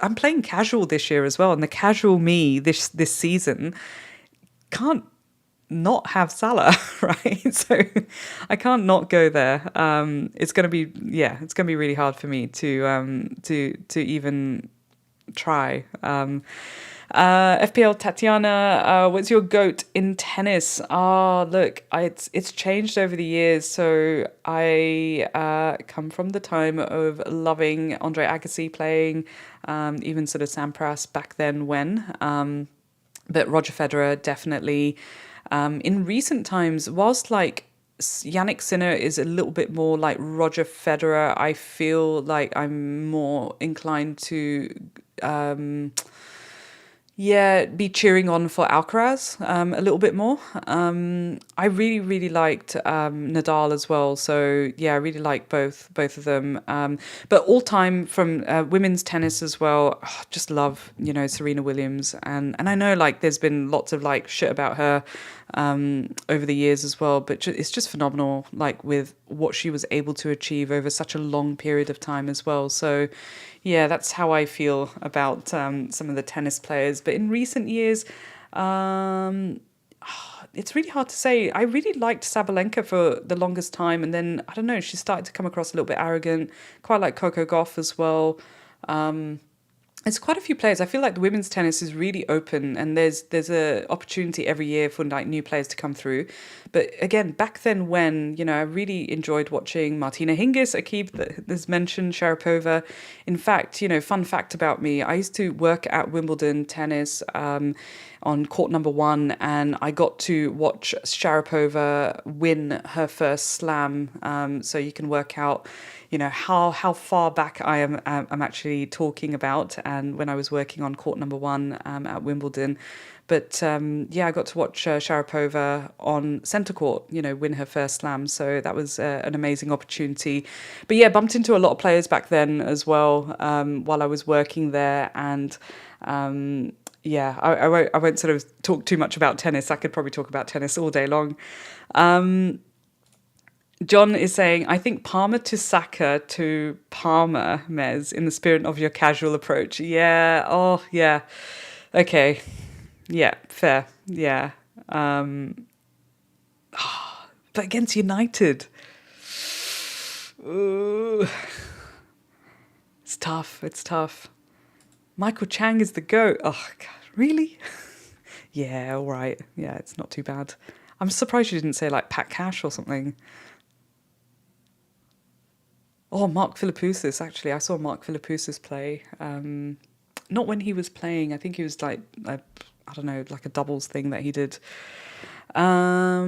I'm playing casual this year as well, and the casual me this season can't not have Salah, right? So I can't not go there. It's gonna be really hard for me to even try. FPL Tatiana, what's your GOAT in tennis? Look, it's changed over the years. So I come from the time of loving Andre Agassi playing, even sort of Sampras back then when. But Roger Federer definitely. In recent times, whilst like Yannick Sinner is a little bit more like Roger Federer, I feel like I'm more inclined to be cheering on for Alcaraz a little bit more. I really, really liked Nadal as well. So yeah, I really like both of them. But all time from women's tennis as well, just love Serena Williams, and I know like there's been lots of like shit about her over the years as well, but it's just phenomenal, like with what she was able to achieve over such a long period of time as well. So yeah, that's how I feel about some of the tennis players. But in recent years, it's really hard to say. I really liked Sabalenka for the longest time, and then I don't know, she started to come across a little bit arrogant. Quite like Coco Gauff as well. It's quite a few players. I feel like the women's tennis is really open, and there's a opportunity every year for like new players to come through. But again, back then when, I really enjoyed watching Martina Hingis, Akib that's mentioned, Sharapova. In fact, fun fact about me, I used to work at Wimbledon tennis on court number 1, and I got to watch Sharapova win her first slam. So you can work out how far back I'm actually talking about, and when I was working on court number 1 at Wimbledon. But I got to watch Sharapova on centre court, win her first slam. So that was an amazing opportunity. But yeah, bumped into a lot of players back then as well while I was working there. And I won't sort of talk too much about tennis. I could probably talk about tennis all day long. John is saying, I think PALMER to SAKA to PALMER, Mez, in the spirit of your casual approach. Yeah. Oh, yeah. Okay. Yeah, fair. Yeah. But against United. Ooh. It's tough. Michael Chang is the GOAT. Oh, God, really? Yeah, all right. Yeah, it's not too bad. I'm surprised you didn't say like Pat Cash or something. Oh, Mark Philippoussis, actually. I saw Mark Philippoussis play. Not when he was playing. I think he was like, I don't know, like a doubles thing that he did. Yeah,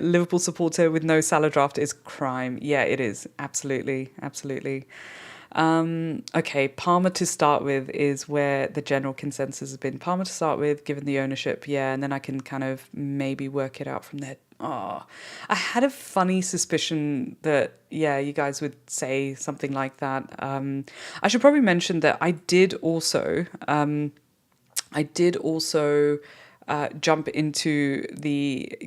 Liverpool supporter with no Salah draft is crime. Yeah, it is. Absolutely. Okay, Palmer to start with is where the general consensus has been. Palmer to start with, given the ownership, yeah, and then I can kind of maybe work it out from there. Oh, I had a funny suspicion that, yeah, you guys would say something like that. I should probably mention that I did also jump into the,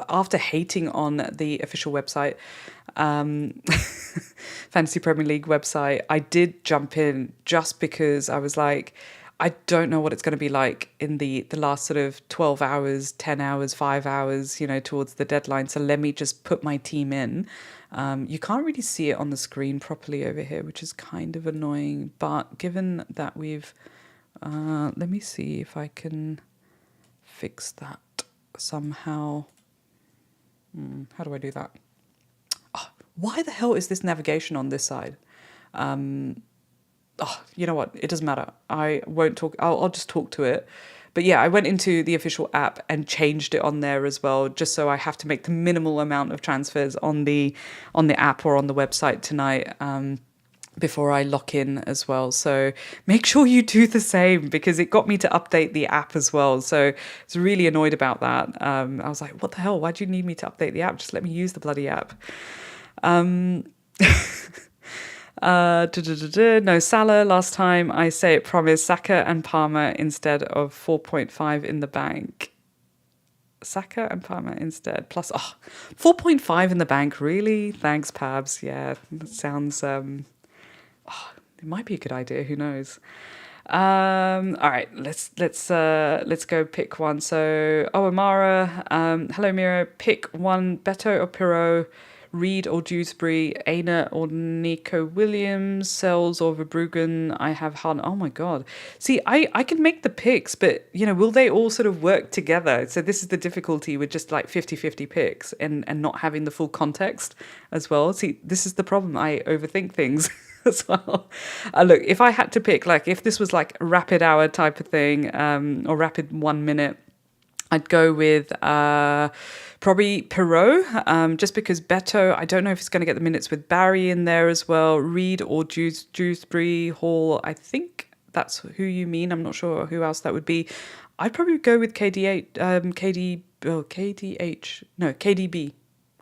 after hating on the official website, Fantasy Premier League website, I did jump in just because I was like, I don't know what it's going to be like in the last sort of 12 hours, 10 hours, 5 hours, towards the deadline. So let me just put my team in. You can't really see it on the screen properly over here, which is kind of annoying. But given that we've, let me see if I can fix that somehow. How do I do that? Oh, why the hell is this navigation on this side? You know what? It doesn't matter. I won't talk. I'll just talk to it. But yeah, I went into the official app and changed it on there as well, just so I have to make the minimal amount of transfers on the app or on the website tonight. Before I lock in as well. So make sure you do the same, because it got me to update the app as well. So I was really annoyed about that. I was like, what the hell? Why do you need me to update the app? Just let me use the bloody app. No, Salah last time. I say it promised SAKA and PALMER instead of 4.5 in the bank. SAKA and PALMER instead. Plus, 4.5 in the bank. Really? Thanks, Pabs. Yeah, that sounds... it might be a good idea. Who knows? All right, let's go pick one. So, Amara, hello Mira. Pick one: Beto or Pirot, Reed or Dewsbury, Aina or Nico Williams, Sells or Verbruggen. I have Harden. Oh my god! See, I can make the picks, but will they all sort of work together? So this is the difficulty with just like 50-50 picks and not having the full context as well. See, this is the problem. I overthink things. As well. Look, if I had to pick, like if this was like a rapid hour type of thing, or rapid 1 minute, I'd go with probably Pirot, just because Beto, I don't know if he's going to get the minutes with Barry in there as well. Reed or Dewsbury, Hall, I think that's who you mean. I'm not sure who else that would be. I'd probably go with KDB.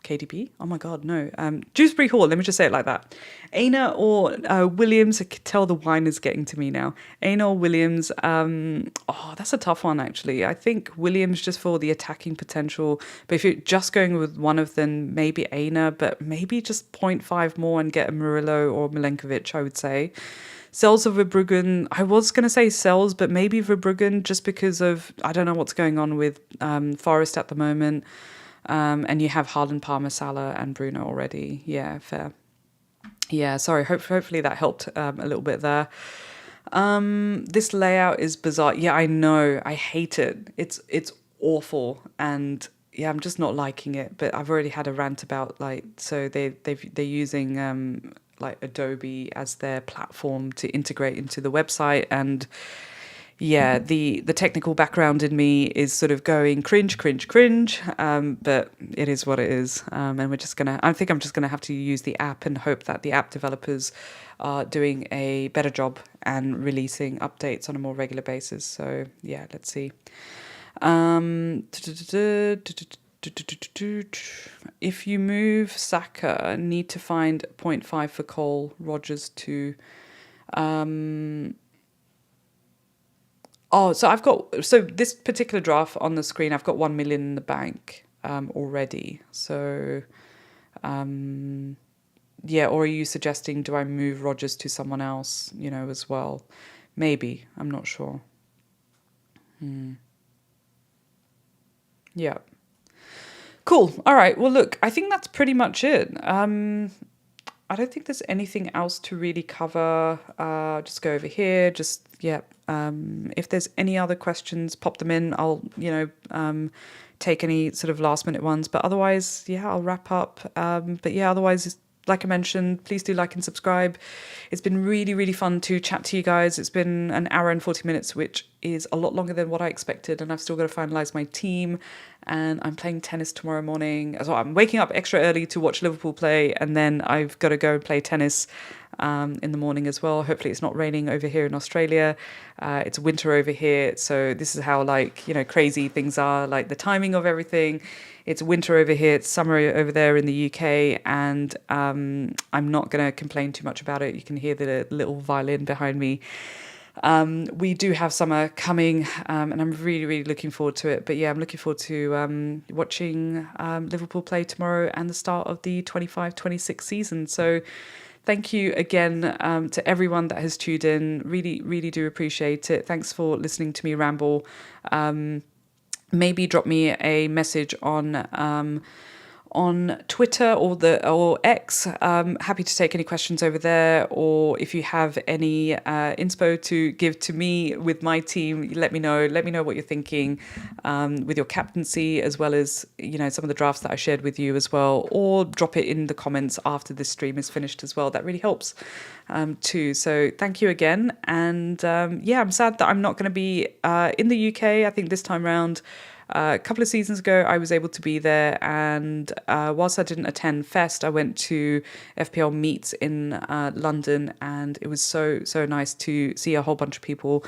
KDB? Oh my God, no. Dewsbury Hall, let me just say it like that. Aina or Williams, I can tell the wine is getting to me now. Aina or Williams, that's a tough one actually. I think Williams just for the attacking potential, but if you're just going with one of them, maybe Aina, but maybe just 0.5 more and get a Murillo or Milenkovic, I would say. Sells or Verbruggen, I was going to say Sells, but maybe Verbruggen just because of, I don't know what's going on with Forest at the moment. And you have Haaland, Palmer, Salah, and Bruno already. Yeah, fair. Yeah, sorry. Hopefully that helped a little bit there. This layout is bizarre. Yeah, I know. I hate it. It's awful, and yeah, I'm just not liking it. But I've already had a rant about so they're using like Adobe as their platform to integrate into the website, and yeah, the technical background in me is sort of going cringe, but it is what it is. And I think I'm just gonna have to use the app and hope that the app developers are doing a better job and releasing updates on a more regular basis. So yeah, let's see. If you move SAKA, need to find 0.5 for Cole, Rogers to... so this particular draft on the screen, I've got 1 million in the bank already. So, yeah, or are you suggesting, do I move Rogers to someone else, as well? Maybe, I'm not sure. Yeah. Cool. All right. Well, look, I think that's pretty much it. I don't think there's anything else to really cover. Just go over here. Just, yeah. If there's any other questions, pop them in. I'll, take any sort of last minute ones. But otherwise, yeah, I'll wrap up. But yeah, otherwise, like I mentioned, please do like and subscribe. It's been really, really fun to chat to you guys. It's been an hour and 40 minutes, which is a lot longer than what I expected. And I've still got to finalize my team and I'm playing tennis tomorrow morning. So I'm waking up extra early to watch Liverpool play, and then I've got to go and play tennis in the morning as well. Hopefully it's not raining over here in Australia. It's winter over here, so this is how crazy things are, like the timing of everything. It's winter over here, it's summer over there in the UK, and I'm not going to complain too much about it. You can hear the little violin behind me. We do have summer coming, and I'm really, really looking forward to it. But yeah, I'm looking forward to watching Liverpool play tomorrow and the start of the 25-26 season. So thank you again to everyone that has tuned in. Really, really do appreciate it. Thanks for listening to me ramble. Maybe drop me a message on Twitter or X. Happy to take any questions over there, or if you have any inspo to give to me with my team, let me know what you're thinking with your captaincy, as well as some of the drafts that I shared with you as well, or drop it in the comments after this stream is finished as well. That really helps too. So thank you again, and I'm sad that I'm not going to be in the UK. I think this time round, a couple of seasons ago, I was able to be there, and whilst I didn't attend Fest, I went to FPL Meets in London, and it was so nice to see a whole bunch of people.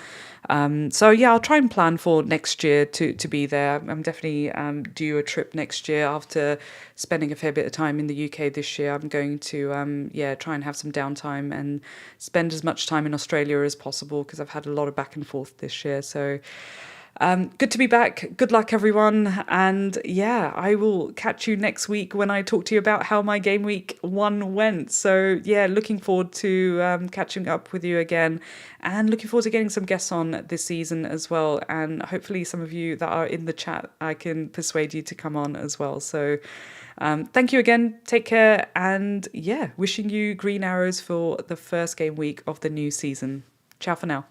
I'll try and plan for next year to be there. I'm definitely due a trip next year after spending a fair bit of time in the UK this year. I'm going to try and have some downtime and spend as much time in Australia as possible, because I've had a lot of back and forth this year. So good to be back. Good luck, everyone. And I will catch you next week when I talk to you about how my game week 1 went. So looking forward to catching up with you again, and looking forward to getting some guests on this season as well. And hopefully some of you that are in the chat, I can persuade you to come on as well. So thank you again. Take care. And wishing you green arrows for the first game week of the new season. Ciao for now.